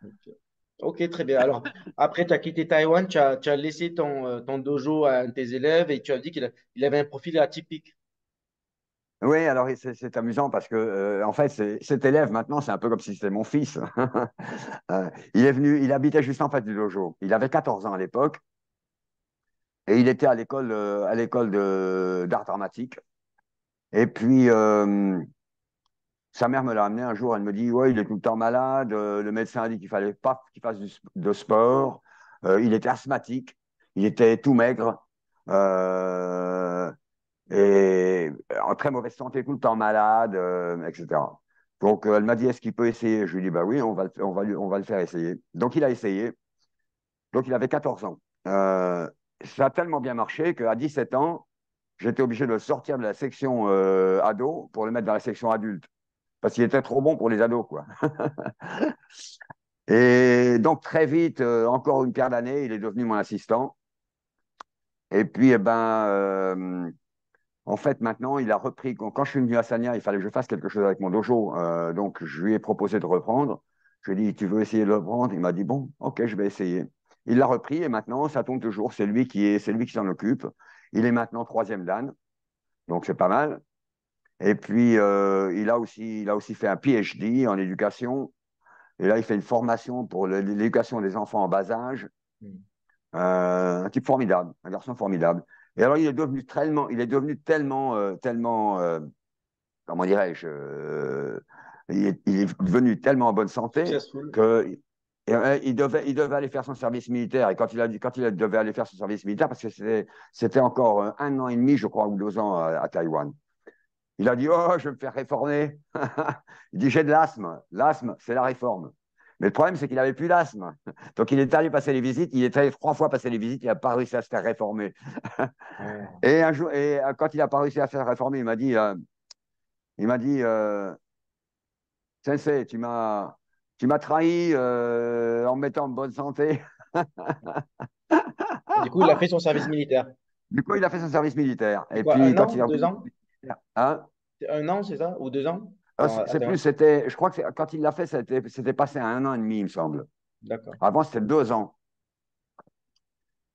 Ok, ok, très bien. Alors, après, tu as quitté Taïwan, tu as laissé ton dojo à un de tes élèves et tu as dit il avait un profil atypique. Oui, alors c'est amusant parce que, en fait, cet élève, maintenant, c'est un peu comme si c'était mon fils. Il est venu, il habitait juste en face du dojo. Il avait 14 ans à l'époque et il était à l'école d'art dramatique. Et puis, sa mère me l'a amené un jour, elle me dit, ouais, il est tout le temps malade, le médecin a dit qu'il fallait pas qu'il fasse de sport, il était asthmatique, il était tout maigre, euh, et en très mauvaise santé, tout le temps malade, etc. Donc, elle m'a dit, est-ce qu'il peut essayer? Je lui ai dit, bah oui, on va le faire essayer. Donc, il a essayé. Donc, il avait 14 ans. Ça a tellement bien marché qu'à 17 ans, j'étais obligé de le sortir de la section ado pour le mettre dans la section adulte. Parce qu'il était trop bon pour les ados, quoi. Et donc, très vite, encore une paire d'années, il est devenu mon assistant. Et puis, en fait, maintenant, il a repris. Quand je suis venu à Sanya, il fallait que je fasse quelque chose avec mon dojo. Donc, je lui ai proposé de reprendre. Je lui ai dit, tu veux essayer de le reprendre? Il m'a dit, bon, ok, je vais essayer. Il l'a repris et maintenant, ça tourne toujours. C'est lui qui s'en occupe. Il est maintenant troisième dan, donc c'est pas mal. Et puis, il a aussi fait un PhD en éducation. Et là, il fait une formation pour l'éducation des enfants en bas âge. Hmm. Un type formidable, un garçon formidable. Et alors, il est devenu tellement, comment dirais-je, il est devenu tellement en bonne santé Successful. que il devait aller faire son service militaire. Et quand il devait aller faire son service militaire, parce que c'était encore un an et demi, je crois, ou 2 ans à Taïwan. Il a dit, oh, je vais me faire réformer. Il dit, j'ai de l'asthme. L'asthme, c'est la réforme. Mais le problème, c'est qu'il n'avait plus d'asthme. Donc, il est allé passer les visites. Il est allé 3 fois passer les visites. Il n'a pas réussi à se faire réformer. Ah. Et un jour, quand il n'a pas réussi à se faire réformer, il m'a dit, Sensei, tu m'as trahi en me mettant en bonne santé. Du coup, il a fait son service militaire. Du coup, il a fait son service militaire. C'est Et quoi, puis, un quand il an, est deux revenu, ans? hein, C'est un an, c'est ça? Ou 2 ans? À c'est plus, Taïwan. je crois que quand il l'a fait, c'était passé à un an et demi, il me semble. D'accord. Avant, c'était 2 ans.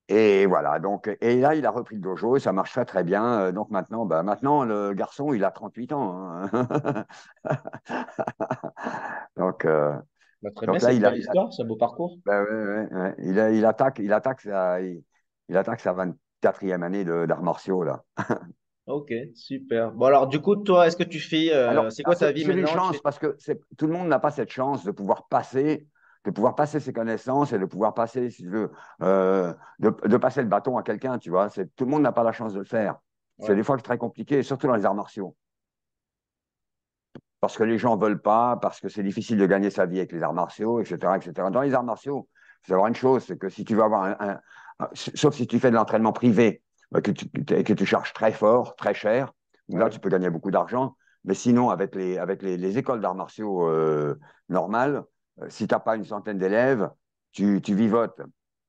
Et voilà, donc, et là, il a repris le dojo et ça marche très, très bien. Donc maintenant, le garçon, il a 38 ans, hein. Donc, Bah, très bien, donc c'est là, une belle histoire, c'est un beau parcours. bah, ouais, ouais, ouais. Il attaque sa 24e année d'arts martiaux, là. Ok, super. Bon, alors, du coup, toi, est-ce que tu fais. C'est quoi ta vie C'est une maintenant? Tu chance fais. parce que tout le monde n'a pas cette chance de pouvoir passer ses connaissances et de pouvoir passer, si tu veux, de passer le bâton à quelqu'un, tu vois. Tout le monde n'a pas la chance de le faire. C'est Ouais, des fois très compliqué, surtout dans les arts martiaux. Parce que les gens ne veulent pas, parce que c'est difficile de gagner sa vie avec les arts martiaux, etc., etc. Dans les arts martiaux, il faut savoir une chose, c'est que si tu veux avoir sauf si tu fais de l'entraînement privé, que tu charges très fort, très cher, où là, ouais, tu peux gagner beaucoup d'argent. Mais sinon, avec les écoles d'arts martiaux normales, si tu n'as pas une centaine d'élèves, tu vivotes.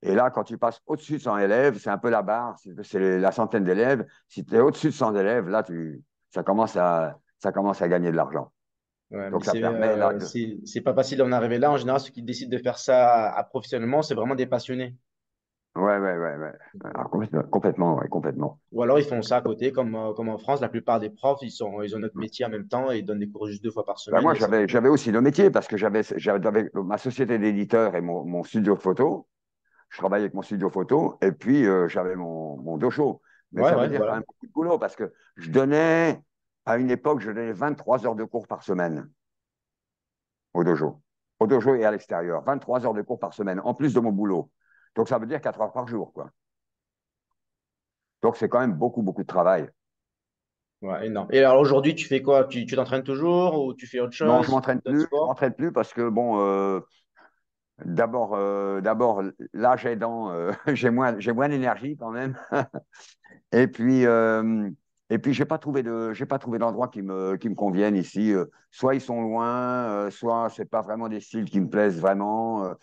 Et là, quand tu passes au-dessus de 100 élèves, c'est un peu la barre, c'est la centaine d'élèves. Si tu es au-dessus de 100 élèves, là, ça commence à gagner de l'argent. ouais, mais Donc, ça permet là. c'est pas facile d'en arriver là. En général, ceux qui décident de faire ça professionnellement, c'est vraiment des passionnés. Ouais, ouais, ouais, ouais. Alors, complètement, ouais, complètement. Ou alors, ils font ça à côté, comme en France, la plupart des profs, ils ont notre métier en même temps et ils donnent des cours juste 2 fois par Ben semaine moi, et c'est tout. j'avais aussi le métier parce que j'avais ma société d'éditeur et mon studio de photo. Je travaillais avec mon studio photo et puis j'avais mon dojo. Mais Ouais, ça veut ouais, dire quand voilà. même beaucoup de boulot parce que à une époque, je donnais 23 heures de cours par semaine au dojo. Au dojo et à l'extérieur. 23 heures de cours par semaine, en plus de mon boulot. Donc ça veut dire 4 heures par jour, quoi. Donc c'est quand même beaucoup, beaucoup de travail. Ouais, énorme. Et alors aujourd'hui, tu fais quoi? Tu t'entraînes toujours ou tu fais autre Non, chose? D'autres je sports? m'entraîne plus parce que bon, d'abord, l'âge aidant, j'ai moins d'énergie quand même. Et puis, Et puis, j'ai pas trouvé d'endroit qui me convienne ici. Soit ils sont loin, soit c'est pas vraiment des styles qui me plaisent vraiment.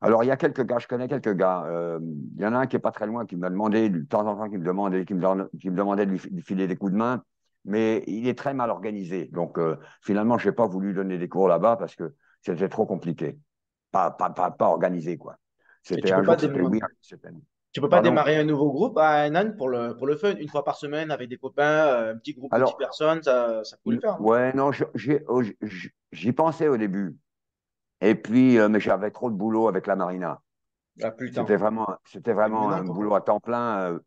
Alors, il y a quelques gars, je connais quelques gars. Il y en a un qui est pas très loin, qui m'a demandé, de temps en temps, qui me demandait de lui filer des coups de main, mais il est très mal organisé. Donc, finalement, je n'ai pas voulu donner des cours là-bas parce que c'était trop compliqué. Pas organisé, quoi. Et C'était un jour, c'était oui, tu peux pas pardon. démarrer un nouveau groupe à Hainan pour le fun, une fois par semaine avec des copains, un petit groupe de 10 Alors, personnes, ça pouvait le faire, non? ouais, non, j'y pensais au début. Et puis, mais j'avais trop de boulot avec la marina. Ah, plus le temps. C'était Même vraiment maintenant, un pourtant. boulot à temps plein,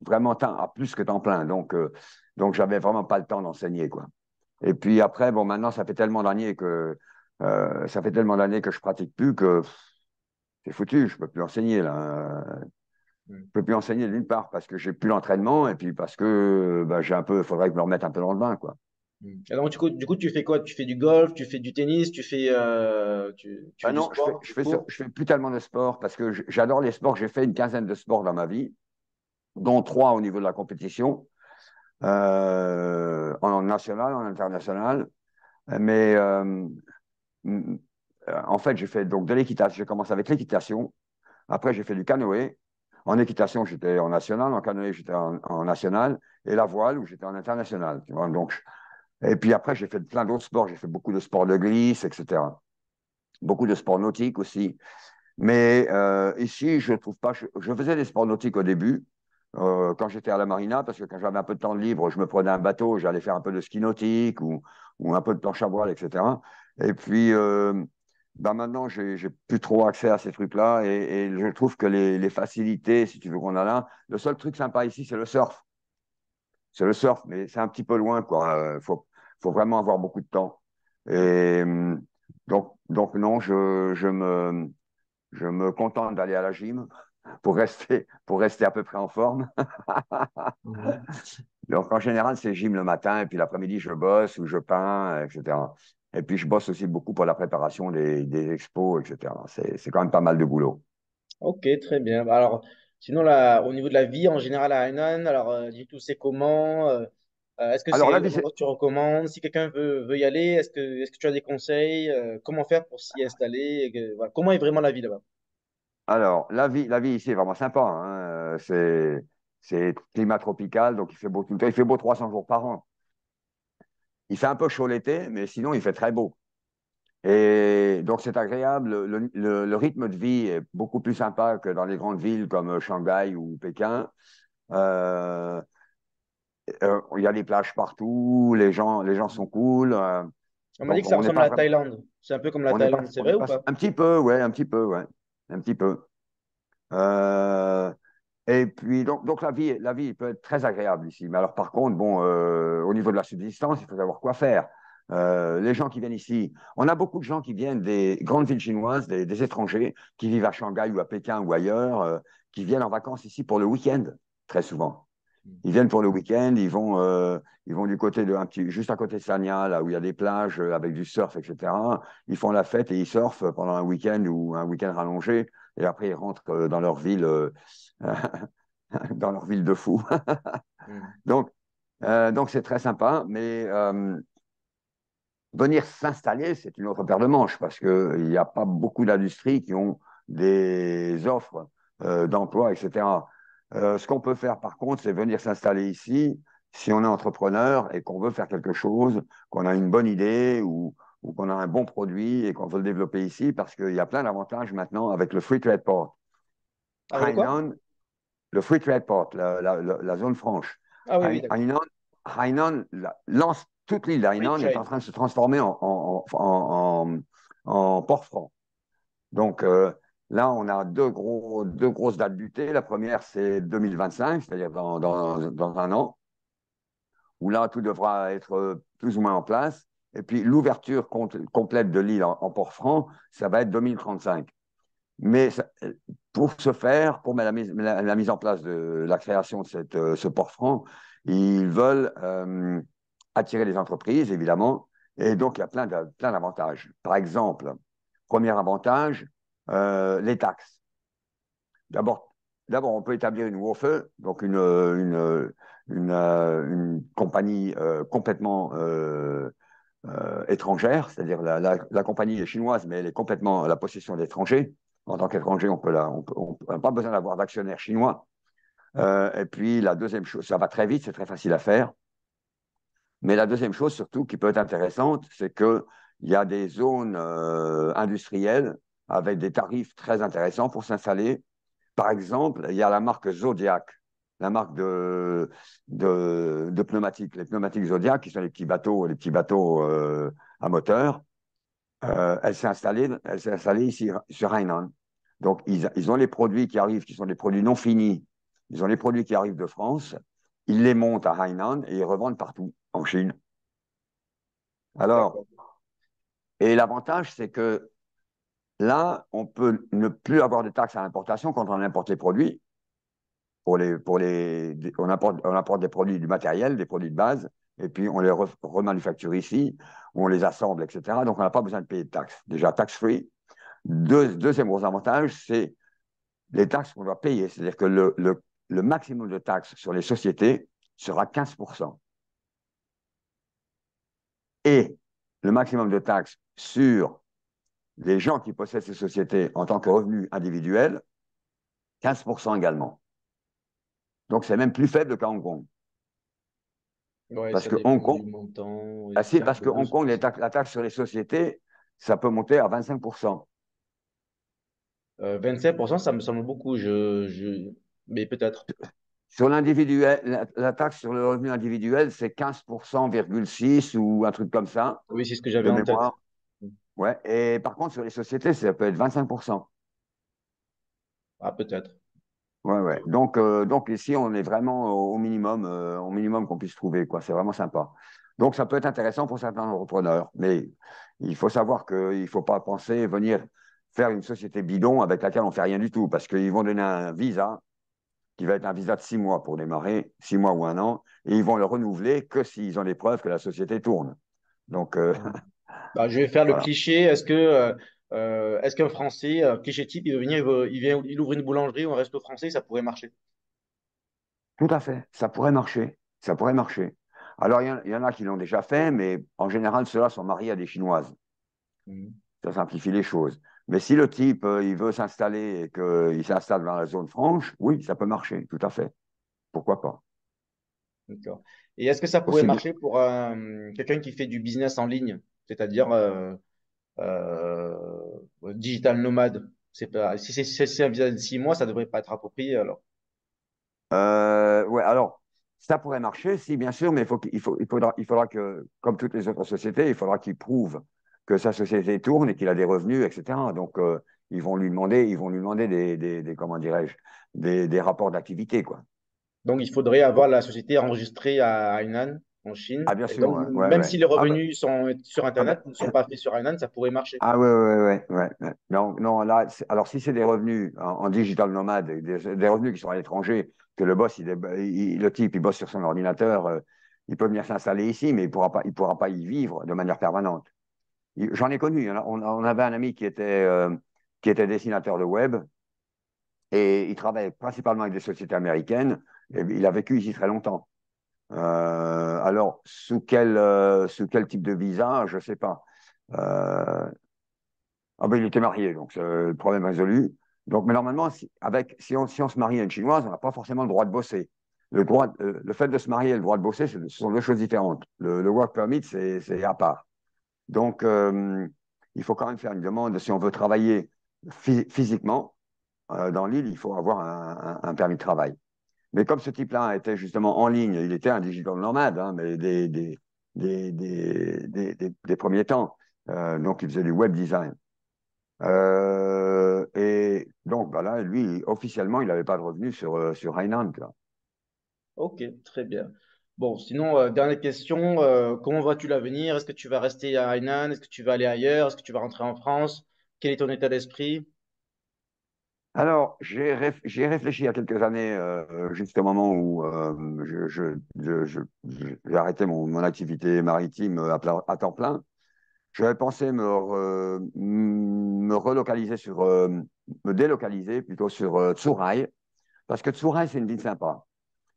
vraiment à plus que temps plein. Donc j'avais vraiment pas le temps d'enseigner, quoi. Et puis après, bon, maintenant, ça fait tellement d'années que je pratique plus que c'est foutu. Je peux plus enseigner là. Hmm. Je peux plus enseigner d'une part parce que j'ai plus l'entraînement et puis parce que bah, il faudrait que je me remette un peu dans le bain, quoi. Hmm. Et donc, du coup, tu fais quoi? Tu fais du golf, tu fais du tennis, tu fais Ah du non, sport tout court? je fais plus tellement de sport parce que j'adore les sports. J'ai fait une quinzaine de sports dans ma vie, dont trois au niveau de la compétition, en national, en international. Mais mm, en fait, j'ai fait donc de l'équitation. J'ai commencé avec l'équitation. Après, j'ai fait du canoë. En équitation, j'étais en national. En canoë, j'étais en national. Et la voile, où j'étais en international. Tu vois, et puis après, j'ai fait plein d'autres sports. J'ai fait beaucoup de sports de glisse, etc. Beaucoup de sports nautiques aussi. Mais ici, je trouve pas. Je faisais des sports nautiques au début, quand j'étais à la marina, parce que quand j'avais un peu de temps de libre, je me prenais un bateau, j'allais faire un peu de ski nautique ou un peu de planche à voile, etc. Et puis, ben maintenant, j'ai plus trop accès à ces trucs-là et je trouve que les facilités, si tu veux, qu'on a là, le seul truc sympa ici, c'est le surf. C'est le surf, mais c'est un petit peu loin, quoi. Faut vraiment avoir beaucoup de temps. Et donc non, je me contente d'aller à la gym pour rester à peu près en forme. Mhm. Donc, en général, c'est gym le matin, et puis l'après-midi, je bosse ou je peins, etc. Et puis, je bosse aussi beaucoup pour la préparation des expos, etc. C'est quand même pas mal de boulot. Ok, très bien. Bah, alors, sinon, là, au niveau de la vie en général à Hainan, alors, dis-tout, c'est comment? Est-ce que Alors, c'est la un vie, endroit que tu recommandes? Si quelqu'un veut y aller, est-ce que tu as des conseils? Comment faire pour s'y installer? Voilà. Comment est vraiment la vie là-bas? la vie ici est vraiment sympa, hein. C'est climat tropical, donc il fait beau tout le temps. Il fait beau 300 jours par an. Il fait un peu chaud l'été, mais sinon, il fait très beau. Et donc, c'est agréable. Le rythme de vie est beaucoup plus sympa que dans les grandes villes comme Shanghai ou Pékin. Euh, il y a des plages partout, les gens sont cool. On m'a dit Donc, que ça on n'est ressemble à pas la vraiment. Thaïlande. C'est un peu comme la Thaïlande, c'est On n'est vrai ou pas. pas? Un petit peu, ouais, un petit peu, ouais. Un petit peu. Euh, et puis, donc la vie peut être très agréable ici. Mais alors, par contre, bon, au niveau de la subsistance, il faut savoir quoi faire. Les gens qui viennent ici, on a beaucoup de gens qui viennent des grandes villes chinoises, des étrangers, qui vivent à Shanghai ou à Pékin ou ailleurs, qui viennent en vacances ici pour le week-end, très souvent. Ils viennent pour le week-end, ils vont du côté juste à côté de Sanya, là où il y a des plages avec du surf, etc. Ils font la fête et ils surfent pendant un week-end ou un week-end rallongé. Et après, ils rentrent dans leur ville, dans leur ville de fou. Hmm. Donc, donc c'est très sympa, mais venir s'installer, c'est une autre paire de manches parce qu'il n'y a pas beaucoup d'industries qui ont des offres d'emploi, etc. Ce qu'on peut faire, par contre, c'est venir s'installer ici si on est entrepreneur et qu'on veut faire quelque chose, qu'on a une bonne idée ou qu'on a un bon produit et qu'on veut le développer ici parce qu'il y a plein d'avantages maintenant avec le Free Trade Port. Avec le quoi? Hainan, le Free Trade Port, la zone franche. Ah oui, oui, d'accord. Hainan, toute l'île Free d'Hainan est en trade. train de se transformer en port franc. Donc là, on a deux grosses dates butées. La première, c'est 2025, c'est-à-dire dans un an, où là, tout devra être plus ou moins en place. Et puis l'ouverture complète de l'île en port franc, ça va être 2035. Mais pour ce faire, pour la mise en place de la création de ce port franc, ils veulent attirer les entreprises, évidemment, et donc il y a plein d'avantages. Par exemple, premier avantage, les taxes. D'abord, d'abord, on peut établir une WOFE, donc une compagnie complètement étrangère, c'est-à-dire la compagnie est chinoise, mais elle est complètement à la possession d'étrangers. En tant qu'étranger, on n'a pas besoin d'avoir d'actionnaire chinois. Et puis, la deuxième chose, ça va très vite, c'est très facile à faire. Mais la deuxième chose, surtout, qui peut être intéressante, c'est qu'il y a des zones industrielles avec des tarifs très intéressants pour s'installer. Par exemple, il y a la marque Zodiac, la marque de pneumatiques. Les pneumatiques Zodiac, qui sont les petits bateaux à moteur, elle s'est installée ici sur Hainan. Donc, ils ont les produits qui arrivent, qui sont des produits non finis. Ils ont les produits qui arrivent de France. Ils les montent à Hainan et ils revendent partout en Chine. Alors, D'accord. et l'avantage, c'est que là, on peut ne plus avoir de taxes à l'importation quand on importe les produits. On importe des produits du matériel, des produits de base, et puis on les remanufacture ici, on les assemble, etc. Donc, on n'a pas besoin de payer de taxes. Déjà, tax-free. Deuxième gros avantage, c'est les taxes qu'on doit payer. C'est-à-dire que le maximum de taxes sur les sociétés sera 15%. Et le maximum de taxes sur les gens qui possèdent ces sociétés en tant que revenus individuels, 15% également. Donc, c'est même plus faible qu'à Hong Kong. Ouais, Parce ça que dépend Hong Kong, du montant. ah Il si, y a parce entre que Hong Kong, 12%. la taxe sur les sociétés, ça peut monter à 25%. 25%, ça me semble beaucoup. Mais peut-être. Sur l'individuel, la taxe sur le revenu individuel, c'est 15,6 ou un truc comme ça, Oui, c'est ce que j'avais de en tête. mémoire. Ouais. Et par contre, sur les sociétés, ça peut être 25%. Ah, peut-être. Ouais, ouais. Donc ici, on est vraiment au minimum qu'on puisse trouver, quoi. C'est vraiment sympa. Donc, ça peut être intéressant pour certains entrepreneurs, mais il faut savoir qu'il ne faut pas penser venir faire une société bidon avec laquelle on ne fait rien du tout, parce qu'ils vont donner un visa qui va être un visa de 6 mois pour démarrer, 6 mois ou un an, et ils vont le renouveler que s'ils ont les preuves que la société tourne. Donc, Bah, je vais faire le voilà. cliché. Est-ce qu'un Français, cliché type, il veut venir, il ouvre une boulangerie ou un resto français, ça pourrait marcher? Tout à fait, ça pourrait marcher. Ça pourrait marcher. Alors, il y en a qui l'ont déjà fait, mais en général, ceux-là sont mariés à des Chinoises. Mhm. Ça simplifie les choses. Mais si le type, il veut s'installer et qu'il s'installe dans la zone franche, oui, ça peut marcher, tout à fait. Pourquoi pas? D'accord. Et est-ce que ça pourrait Aussi bien. marcher pour quelqu'un qui fait du business en ligne, c'est-à-dire digital nomade? C'est pas, si c'est un visa de 6 mois, ça devrait pas être approprié alors. Ouais, alors, ça pourrait marcher, si, bien sûr, mais il faudra que, comme toutes les autres sociétés, il faudra qu'il prouve que sa société tourne et qu'il a des revenus, etc. Donc, ils vont lui demander comment dirais-je, des rapports d'activité, quoi. Donc, il faudrait avoir la société enregistrée à Hainan, en Chine. Ah, bien Et sûr, donc, ouais, ouais, même si ouais. les Ah, bah, revenus sont sur ah, bah, Internet, ne sont pas faits sur Hainan, ça pourrait marcher. ah, ouais, ouais, ouais, ouais, ouais. Non, non, là, alors si c'est des revenus en digital nomade, des revenus qui sont à l'étranger, que le boss, le type, il bosse sur son ordinateur, il peut venir s'installer ici, mais il pourra pas y vivre de manière permanente. J'en ai connu, hein. On avait un ami qui était dessinateur de web et il travaillait principalement avec des sociétés américaines et il a vécu ici très longtemps. Alors, sous quel type de visa, je ne sais pas. Euh, Ah ben, il était marié, donc c'est le problème résolu. Donc, mais normalement, si on se marie à une Chinoise, on n'a pas forcément le droit de bosser. Le fait de se marier et le droit de bosser, ce sont deux choses différentes. Le work permit, c'est à part. Donc, il faut quand même faire une demande. Si on veut travailler physiquement dans l'île, il faut avoir un permis de travail. Mais comme ce type-là était justement en ligne, il était un digital nomade, hein, mais des premiers temps. Donc, il faisait du web design. Et donc, bah là, lui, officiellement, il n'avait pas de revenus sur Hainan, quoi. Ok, très bien. Bon, sinon, dernière question, comment vois-tu l'avenir? Est-ce que tu vas rester à Hainan? Est-ce que tu vas aller ailleurs? Est-ce que tu vas rentrer en France? Quel est ton état d'esprit? Alors, j'y ai réfléchi il y a quelques années, juste au moment où j'ai arrêté mon activité maritime à temps plein. J'avais pensé me relocaliser me délocaliser plutôt sur Tsurai, Parce que Tsourès, c'est une ville sympa.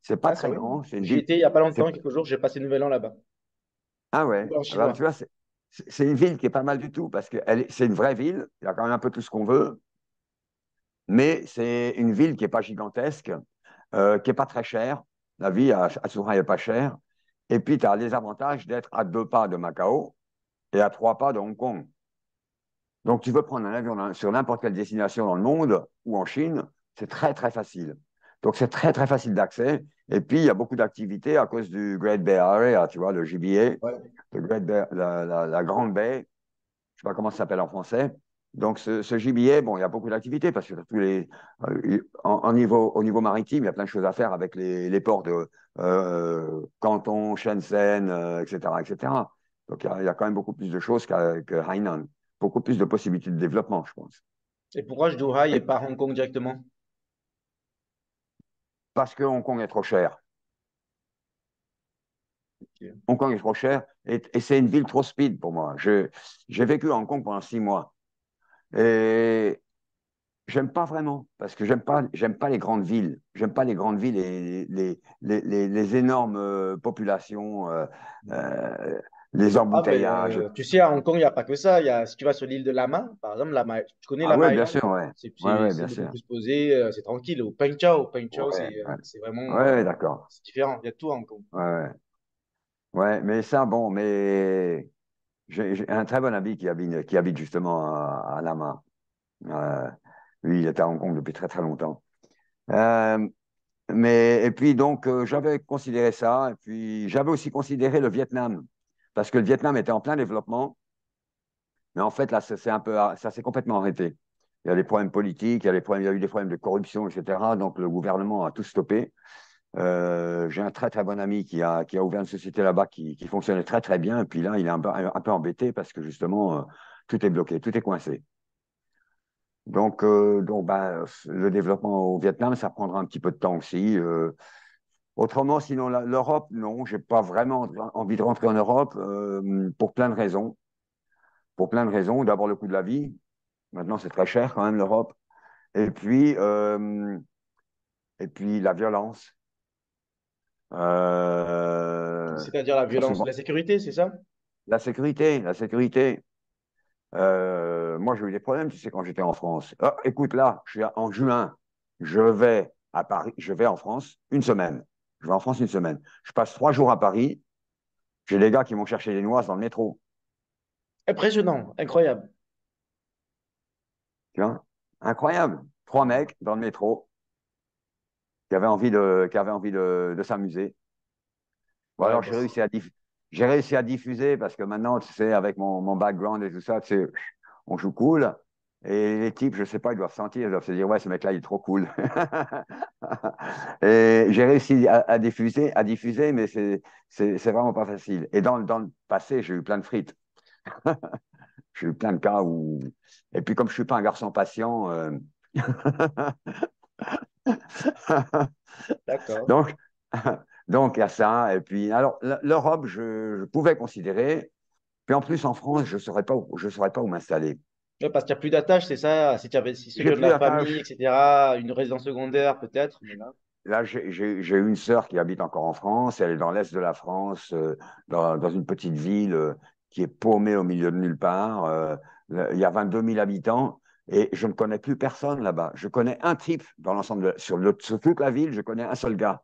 C'est pas Ah, très sérieux? grand, c'est une J'y ville. étais il y a pas c'est- longtemps, quelques jours, j'ai passé Nouvel An là-bas. Ah ouais, Nouvel An alors, chinois. tu vois, c'est une ville qui est pas mal du tout parce que c'est une vraie ville, il y a quand même un peu tout ce qu'on veut, mais c'est une ville qui est pas gigantesque, qui est pas très chère. La vie à Tsourès est pas chère. Et puis, tu as les avantages d'être à 2 pas de Macao et à 3 pas de Hong Kong. Donc, tu veux prendre un avion sur n'importe quelle destination dans le monde ou en Chine, c'est très, très facile. Donc, c'est très, très facile d'accès. Et puis, il y a beaucoup d'activités à cause du Great Bay Area, tu vois, le GBA, Ouais. la Grande Baie, je ne sais pas comment ça s'appelle en français. Donc, ce GBA, bon, il y a beaucoup d'activités parce que tous au niveau maritime, il y a plein de choses à faire avec les ports de Canton, Shenzhen, etc., etc. Donc, il y a quand même beaucoup plus de choses que Hainan, beaucoup plus de possibilités de développement, je pense. Et pourquoi je Dubaï et Et pas Hong Kong directement? parce que Hong Kong est trop cher. Ok. Hong Kong est trop cher et c'est une ville trop speed pour moi. J'ai vécu à Hong Kong pendant 6 mois et j'aime pas vraiment parce que j'aime pas les grandes villes. J'aime pas les grandes villes et les énormes populations, euh, les Ah, mais embouteillages. tu sais, à Hong Kong, il n'y a pas que ça. Si tu vas sur l'île de Lama, par exemple, tu connais Ah ouais, Lama bien Island? sûr, ouais. Ouais, ouais, C'est bien beaucoup sûr. plus posé, c'est tranquille. Peng Chau, Ouais, ouais. c'est vraiment Ouais, d'accord. c'est différent. Il y a tout à Hong Kong. Ouais, ouais. Ouais, mais ça, bon, mais j'ai un très bon ami qui habite justement à Lama. Euh, Lui, il était à Hong Kong depuis très très longtemps. Euh, et puis donc, j'avais considéré ça. Et puis, j'avais aussi considéré le Vietnam. Parce que le Vietnam était en plein développement. Mais en fait, là, ça s'est complètement arrêté. Il y a des problèmes politiques, il y a eu des problèmes de corruption, etc. Donc, le gouvernement a tout stoppé. J'ai un très très bon ami qui a ouvert une société là-bas qui fonctionnait très très bien. Et puis là, il est un peu embêté parce que justement, tout est bloqué, tout est coincé. Donc ben, le développement au Vietnam, ça prendra un petit peu de temps aussi. Autrement, sinon, l'Europe, non, j'ai pas vraiment envie de rentrer en Europe pour plein de raisons. Pour plein de raisons. D'abord, le coût de la vie. Maintenant, c'est très cher quand même, l'Europe. Et puis, euh, et puis la violence. C'est-à-dire la Très violence, souvent. la sécurité, c'est ça? La sécurité, la sécurité. Moi, j'ai eu des problèmes, tu sais, quand j'étais en France. Ah, écoute, là, en juin, je vais à Paris, je vais en France une semaine. Je vais en France une semaine. Je passe 3 jours à Paris. J'ai des gars qui vont chercher des noises dans le métro. Impressionnant, incroyable. Tu vois? Incroyable. 3 mecs dans le métro qui avaient envie de s'amuser. Bon, Ouais, alors, bah, j'ai réussi à diffuser parce que maintenant, tu sais, avec mon background et tout ça, tu sais, on joue cool. Et les types, je sais pas, ils doivent sentir, ils doivent se dire, ouais, ce mec-là, il est trop cool. Et j'ai réussi à diffuser, mais c'est vraiment pas facile. Et dans le passé, j'ai eu plein de frites. J'ai eu plein de cas où. Et puis, comme je suis pas un garçon patient, d'accord. donc, donc, il y a ça. Et puis, alors, l'Europe, je pouvais considérer. Puis en plus, en France, je saurais pas où m'installer. Ouais, parce qu'il n'y a plus d'attache, c'est ça. Si ceux qui J'ai ont de plus la famille, d'attache. etc., une résidence secondaire peut-être, mais là. Là, j'ai une sœur qui habite encore en France. Elle est dans l'est de la France, dans une petite ville qui est paumée au milieu de nulle part. Il y a 22 000 habitants et je ne connais plus personne là-bas. Je connais un type dans l'ensemble, sur toute la ville, je connais un seul gars.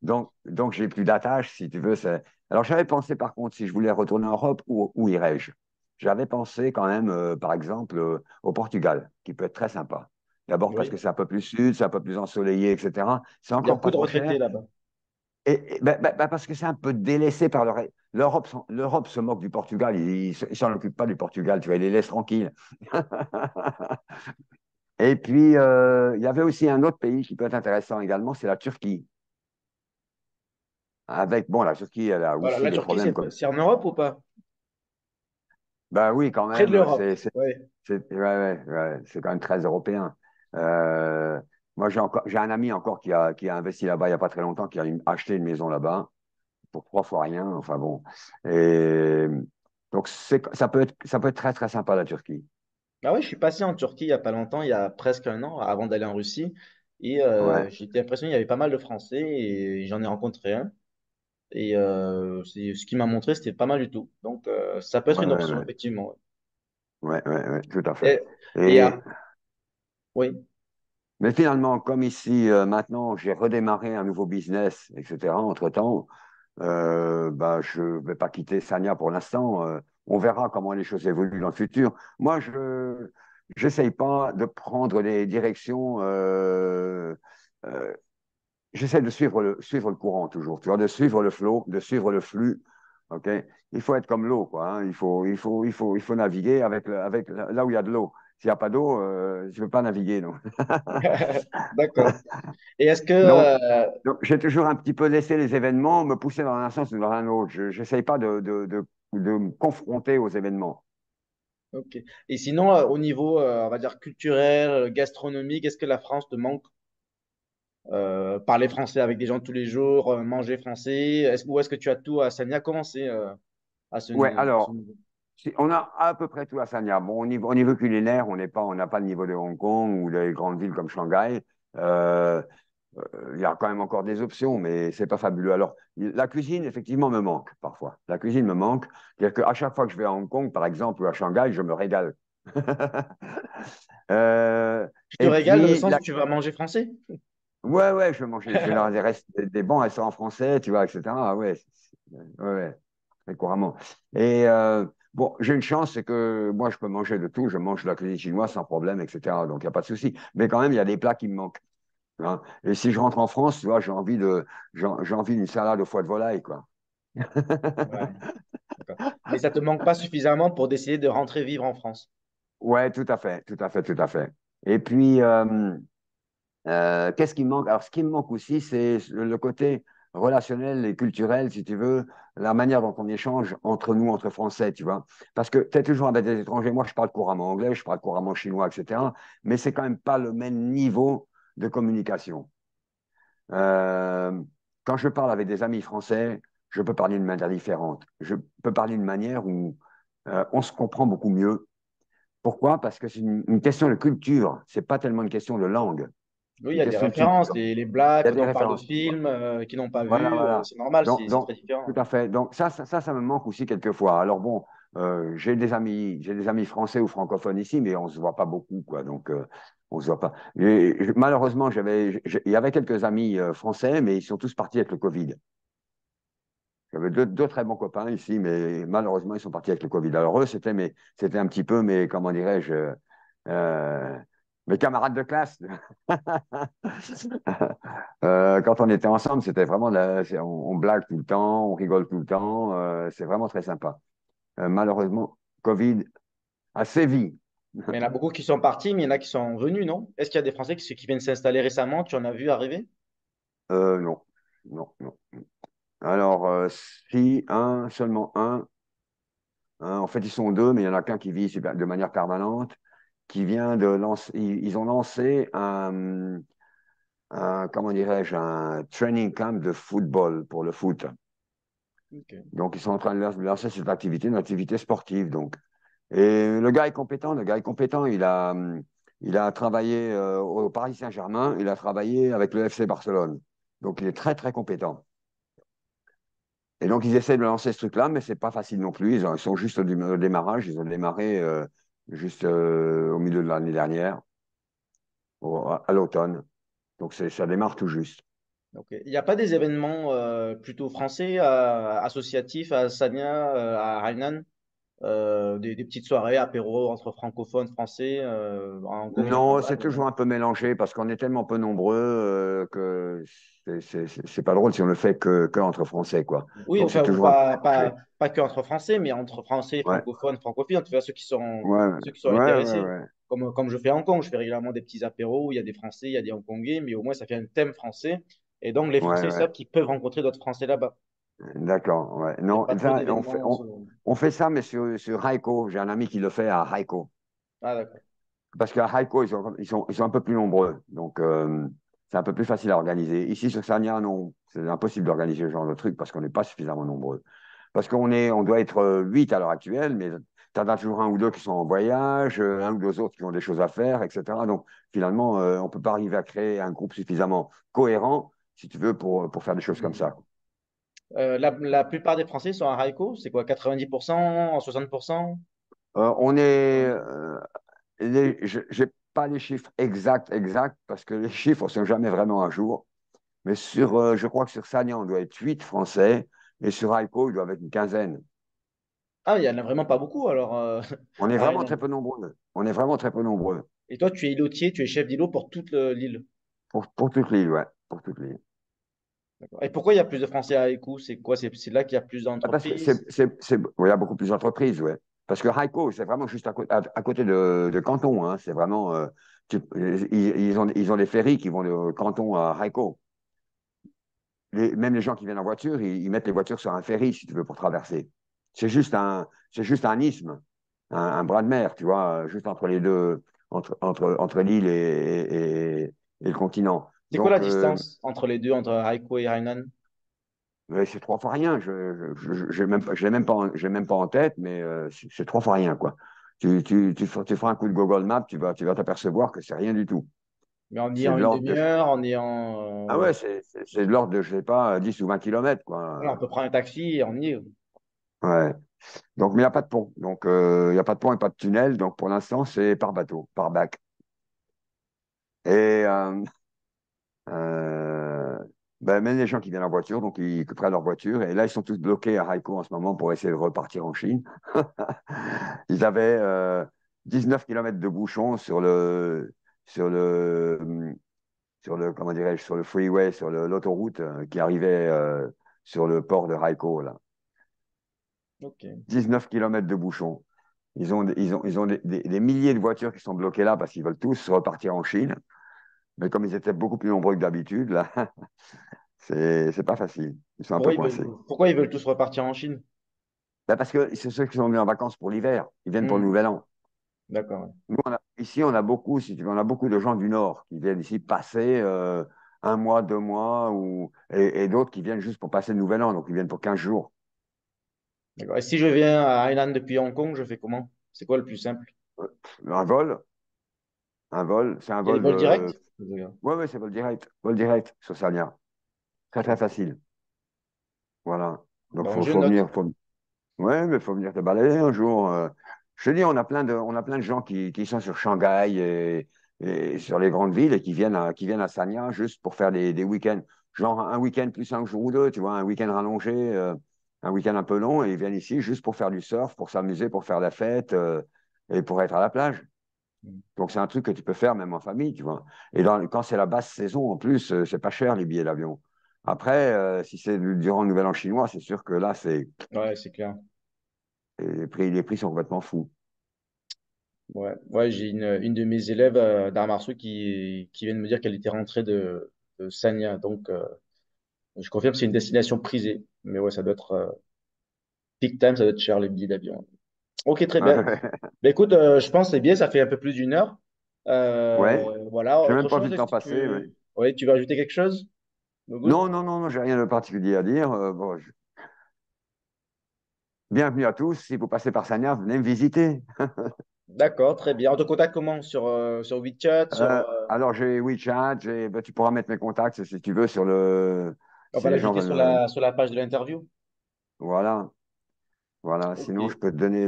Donc j'ai plus d'attache, si tu veux. Alors, j'avais pensé, par contre, si je voulais retourner en Europe, où irais-je? J'avais pensé quand même, par exemple, au Portugal, qui peut être très sympa. D'abord parce que Oui. c'est un peu plus sud, c'est un peu plus ensoleillé, etc. C'est Il y a encore beaucoup pas de trop retraités cher. là-bas. Parce que c'est un peu délaissé par l'Europe. L'Europe se moque du Portugal. Ils s'en occupent pas du Portugal, tu vois, ils les laissent tranquilles. Et puis, il y avait aussi un autre pays qui peut être intéressant également, c'est la Turquie. Bon, la Turquie, elle a Voilà, aussi la des Turquie, problèmes comme. c'est en Europe ou pas? Ben oui, quand Près de même, l'Europe. Oui. ouais, ouais, ouais, c'est quand même très européen. Euh, Moi, j'ai un ami encore qui a investi là-bas il n'y a pas très longtemps, qui a acheté une maison là-bas pour 3 fois rien. Enfin bon. Et donc, ça peut être très, très sympa, la Turquie. Ah oui, je suis passé en Turquie il n'y a pas longtemps, il y a presque un an, avant d'aller en Russie. Et Ouais, j'ai été impressionné, il y avait pas mal de Français et j'en ai rencontré un. Et ce qu'il m'a montré, c'était pas mal du tout. Donc, ça peut être ouais, une ouais, option, ouais, effectivement. ouais, tout à fait. Et, et Et, oui, mais finalement, comme ici, maintenant, j'ai redémarré un nouveau business, etc., entre-temps, bah, je ne vais pas quitter Sanya pour l'instant. On verra comment les choses évoluent dans le futur. Moi, je n'essaye pas de prendre des directions. Euh, J'essaie de suivre le courant toujours, tu vois, de suivre le flow, de suivre le flux. Ok, il faut être comme l'eau, quoi, hein. Il faut naviguer là où il y a de l'eau. S'il n'y a pas d'eau, je ne peux pas naviguer. Non. d'accord. Et est-ce que, Donc, donc, j'ai toujours un petit peu laissé les événements me pousser dans un sens ou dans un autre. Je n'essaye pas de me confronter aux événements. ok. Et sinon, au niveau, on va dire, culturel, gastronomique, est-ce que la France te manque? Parler français avec des gens tous les jours, manger français, ou est-ce que tu as tout à Sanya? Comment c'est à Ouais, ce alors, niveau? on a à peu près tout à Sanya. Bon, au niveau culinaire, on n'a pas le niveau de Hong Kong ou des grandes villes comme Shanghai. Euh, il y a quand même encore des options, mais c'est pas fabuleux. Alors, la cuisine, effectivement, me manque parfois. La cuisine me manque. C'est-à-dire qu'à chaque fois que je vais à Hong Kong, par exemple, ou à Shanghai, je me régale. Euh, Tu te et régales dans le puis, sens où tu vas manger français? ouais, je vais manger, je vais dans des bons restaurants français, tu vois, etc. Ouais, ouais, très couramment. Et bon, j'ai une chance, c'est que moi, je peux manger de tout. Je mange de la cuisine chinoise sans problème, etc. Donc, il n'y a pas de souci. Mais quand même, il y a des plats qui me manquent, hein. Et si je rentre en France, tu vois, j'ai envie d'une salade au foie de volaille, quoi. Ouais, d'accord. Mais ça te manque pas suffisamment pour décider de rentrer vivre en France. Ouais, tout à fait. Et puis, qu'est-ce qui me manque? Alors, ce qui me manque aussi, c'est le côté relationnel et culturel, si tu veux, la manière dont on échange entre nous, entre Français, tu vois. Parce que tu es toujours avec des étrangers. Moi, je parle couramment anglais, je parle couramment chinois, etc. Mais c'est quand même pas le même niveau de communication. Euh, Quand je parle avec des amis français, je peux parler d'une manière différente. Je peux parler d'une manière où on se comprend beaucoup mieux. Pourquoi? Parce que c'est une question de culture. C'est pas tellement une question de langue. Oui, il C'est y une a des question de références, culture. les blagues, Il y a quand des on parle de références. films qu'ils n'ont pas Voilà, vus, voilà. c'est normal, c'est Donc, très tout différent. à fait. Donc, ça me manque aussi quelquefois. Alors, bon, j'ai des amis français ou francophones ici, mais on se voit pas beaucoup, quoi. Donc, on se voit pas. Malheureusement, il y avait quelques amis français, mais ils sont tous partis avec le Covid. J'avais deux très bons copains ici, mais malheureusement, ils sont partis avec le Covid. Alors, eux, c'était un petit peu, mais comment dirais-je, euh, mes camarades de classe. Quand on était ensemble, c'était vraiment, on blague tout le temps, on rigole tout le temps, c'est vraiment très sympa. Malheureusement, Covid a sévi. Mais il y en a beaucoup qui sont partis, mais il y en a qui sont venus, non? Est-ce qu'il y a des Français qui viennent s'installer récemment? Tu en as vu arriver? Non, non. Alors, si, seulement un, hein, en fait, ils sont deux, mais il y en a qu'un qui vit de manière permanente, qui vient de lancer, ils ont lancé comment dirais-je, un training camp de football pour le foot. Ok. Donc, ils sont en train de lancer cette activité, une activité sportive. Donc. Et le gars est compétent, il a travaillé au Paris Saint-Germain, il a travaillé avec le FC Barcelone. Donc, il est très, très compétent. Et donc, ils essaient de lancer ce truc-là, mais c'est pas facile non plus. Ils sont juste au démarrage. Ils ont démarré juste au milieu de l'année dernière, à l'automne. Donc, ça démarre tout juste. Ok. Il n'y a pas des événements plutôt français, associatifs à Sanya, à Hainan, des petites soirées, apéro entre francophones français, en Hong Kong, il y en a pas Non, c'est mal. toujours un peu mélangé parce qu'on est tellement peu nombreux que c'est pas drôle si on le fait que entre Français, quoi. Oui, Donc, c'est enfin, ou toujours un peu mélangé. pas que entre Français, mais entre Français, Ouais, francophones, francophiles, en tout cas ouais, ceux qui sont intéressés. ouais. Comme je fais à Hong Kong, je fais régulièrement des petits apéros où il y a des Français, il y a des Hongkongais, mais au moins ça fait un thème français. Et donc les Français Ouais. savent qu'ils peuvent rencontrer d'autres Français là-bas. D'accord, ouais. Il n'y a Non, pas trop ça, d'événements. on fait ça, mais sur Haiko. J'ai un ami qui le fait à Haiko. Ah, d'accord. Parce qu'à Haiko, ils sont un peu plus nombreux. Donc, c'est un peu plus facile à organiser. Ici, sur Sanya, non. C'est impossible d'organiser ce genre de truc parce qu'on n'est pas suffisamment nombreux. Parce on doit être 8 à l'heure actuelle, mais en as toujours un ou deux qui sont en voyage, un ou deux autres qui ont des choses à faire, etc. Donc, finalement, on ne peut pas arriver à créer un groupe suffisamment cohérent, si tu veux, pour faire des choses comme ça. La plupart des Français sont à Raiko, c'est quoi, 90%, 60%? On est, je n'ai pas les chiffres exacts, parce que les chiffres ne sont jamais vraiment à jour. Mais je crois que sur Sagnan, on doit être 8 Français, et sur Aiko, il doit être une quinzaine. Ah, il n'y en a vraiment pas beaucoup alors. On est à vraiment très Hainan. peu nombreux. On est vraiment très peu nombreux. Et toi, tu es îlotier, tu es chef d'îlot pour toute l'île. Pour toute l'île, ouais. Pour toute l'île. D'accord. Et pourquoi il y a plus de Français à Haïkou? C'est quoi? C'est là qu'il y a plus Ah, parce que d'entreprises? il y a beaucoup plus d'entreprises, ouais. Parce que Haiko, c'est vraiment juste à côté de Canton, hein. C'est vraiment, ils ont des ferries qui vont de Canton à Haiko. Même les gens qui viennent en voiture, ils mettent les voitures sur un ferry, si tu veux, pour traverser. C'est juste un isthme, un bras de mer, tu vois, juste entre les deux, entre l'île et le continent. C'est quoi la Donc, distance entre les deux, entre Haïkou et Hainan? mais c'est trois fois rien. Je l'ai même pas en tête, mais c'est trois fois rien, quoi. Tu feras un coup de Google Maps, tu vas t'apercevoir que c'est rien du tout. Mais en y C'est en de une l'ordre de, demi-heure, en y en. ah ouais, c'est de l'ordre de, je sais pas, 10 ou 20 kilomètres, Voilà, quoi. on peut prendre un taxi et on y est. Ouais. Donc, mais il n'y a pas de pont. Donc, il n'y a pas de pont et pas de tunnel. Donc, pour l'instant, c'est par bateau, par bac. Et euh, ben, même les gens qui viennent en voiture, donc ils prennent leur voiture. Et là, ils sont tous bloqués à Haikou en ce moment pour essayer de repartir en Chine. Ils avaient 19 kilomètres de bouchons sur le, comment dirais-je, sur le freeway, sur l'autoroute qui arrivait sur le port de Haikou, là. Ok. 19 kilomètres de bouchons. Ils ont des milliers de voitures qui sont bloquées là parce qu'ils veulent tous repartir en Chine. Mais comme ils étaient beaucoup plus nombreux que d'habitude, là, c'est pas facile. Ils sont un peu coincés. Pourquoi ils veulent tous repartir en Chine? Ben, parce que c'est ceux qui sont venus en vacances pour l'hiver. Ils viennent pour le Hmm, Nouvel An. d'accord. Nous, ici, on a beaucoup, si tu veux, on a beaucoup de gens du Nord qui viennent ici passer un mois, 2 mois, et d'autres qui viennent juste pour passer le Nouvel An. Donc, ils viennent pour 15 jours. D'accord. Et si je viens à Hainan depuis Hong Kong, je fais comment? C'est quoi le plus simple? Euh, c'est un Il y a des vol vols de. directs? Ouais, ouais, c'est vol direct sur Sarnia. Très, très Ok. facile. Voilà. Donc, Donc je faut note. venir. Ouais, mais faut venir te balader un jour. Je te dis, on a plein de gens qui sont sur Shanghai et sur les grandes villes et qui viennent à Sanya juste pour faire des week-ends. Genre un week-end plus 5 jours ou deux, tu vois, un week-end rallongé, un week-end un peu long, et ils viennent ici juste pour faire du surf, pour s'amuser, pour faire la fête et pour être à la plage. Donc c'est un truc que tu peux faire même en famille, tu vois. Et quand c'est la basse saison, en plus, c'est pas cher les billets d'avion. Après, si c'est durant le Nouvel An chinois, c'est sûr que là, Ouais, c'est clair. les prix sont complètement fous. Ouais, ouais, j'ai une de mes élèves d'arts martiaux qui vient de me dire qu'elle était rentrée de Sanya. Donc, je confirme que c'est une destination prisée. Mais ouais, ça doit être peak time, ça doit être cher les billets d'avion. Ok, très bien. Ben, écoute, je pense que c'est bien, ça fait un peu plus d'une heure. Ouais, Voilà, j'ai autre même pas vu chose, le est-ce temps que passer. Ouais. ouais, tu veux ajouter quelque chose? No good? Non, j'ai rien de particulier à dire. Bon, bienvenue à tous. Si vous passez par Sagna, venez me visiter. D'accord, très bien. On te contacte comment? Sur WeChat, Alors, j'ai WeChat, ben, tu pourras mettre mes contacts si tu veux on si va les gens l'ajouter veulent. sur la page de l'interview. Voilà, voilà. Ok. Sinon, je peux te donner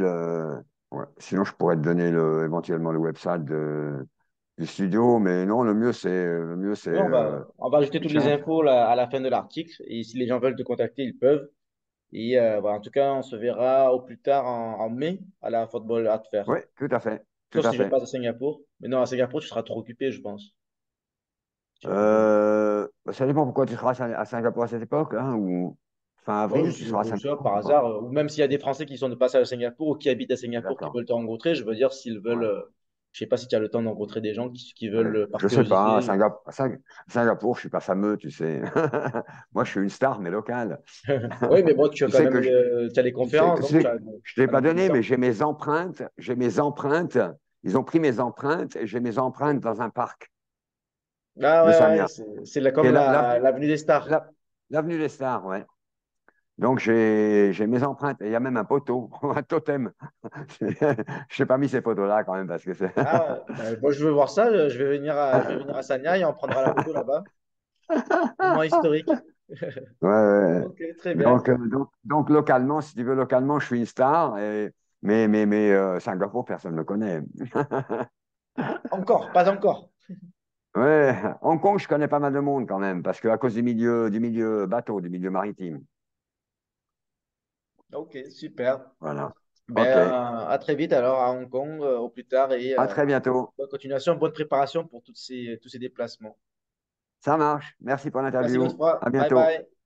ouais. Sinon, je pourrais te donner éventuellement le website du studio, mais non, le mieux, c'est Oui, on va ajouter toutes les WeChat. infos là, à la fin de l'article. Et si les gens veulent te contacter, ils peuvent. Et voilà, en tout cas, on se verra au plus tard en mai à la Football Art Fair. Oui, tout à fait, tout Sauf à si je fait. passe à Singapour. Mais non, à Singapour, tu seras trop occupé, je pense. Tu vas pas pouvoir. Bah, ça dépend pourquoi tu seras à Singapour à cette époque, hein, ou fin Bon, avril, tu seras à je sais pas, Singapour par ou pas? hasard, ou même s'il y a des Français qui sont de passage à Singapour ou qui habitent à Singapour qui D'accord. veulent te rencontrer, je veux dire, s'ils veulent, Ouais. je sais pas si tu as le temps de rencontrer des gens qui veulent, par Je sais pas, curiosité. À Singapour, je suis pas fameux, tu sais. Moi, je suis une star, mais locale. Oui, mais bon, tu as Tu quand sais même, que tu as les conférences, tu donc sais tu que as je t'ai un pas peu plus de donné, mais temps. j'ai mes empreintes. Ils ont pris mes empreintes et j'ai mes empreintes dans un parc Ah de ouais, ouais, Sanya, c'est qui est comme l'avenue des stars. la- l'avenue des Stars, ouais. Donc, j'ai mes empreintes. Et il y a même un poteau, un totem. Je n'ai pas mis ces photos-là quand même parce que c'est. Ah, bon, je veux voir ça. Je vais venir à Sanya et on prendra la photo là-bas. Moment historique. Ouais, ouais. Ok, très bien. Donc, localement, si tu veux, localement, je suis une star. Mais Singapour, personne ne me connaît. Encore, pas encore. Ouais, Hong Kong, je connais pas mal de monde quand même, parce que à cause du milieu bateau, du milieu maritime. Ok, super. Voilà. Ben, OK. à très vite alors à Hong Kong, au plus tard et À très bientôt. bonne continuation, bonne préparation pour tous ces déplacements. Ça marche. Merci pour Merci l'interview. Godefroy. À Bye bientôt. bye.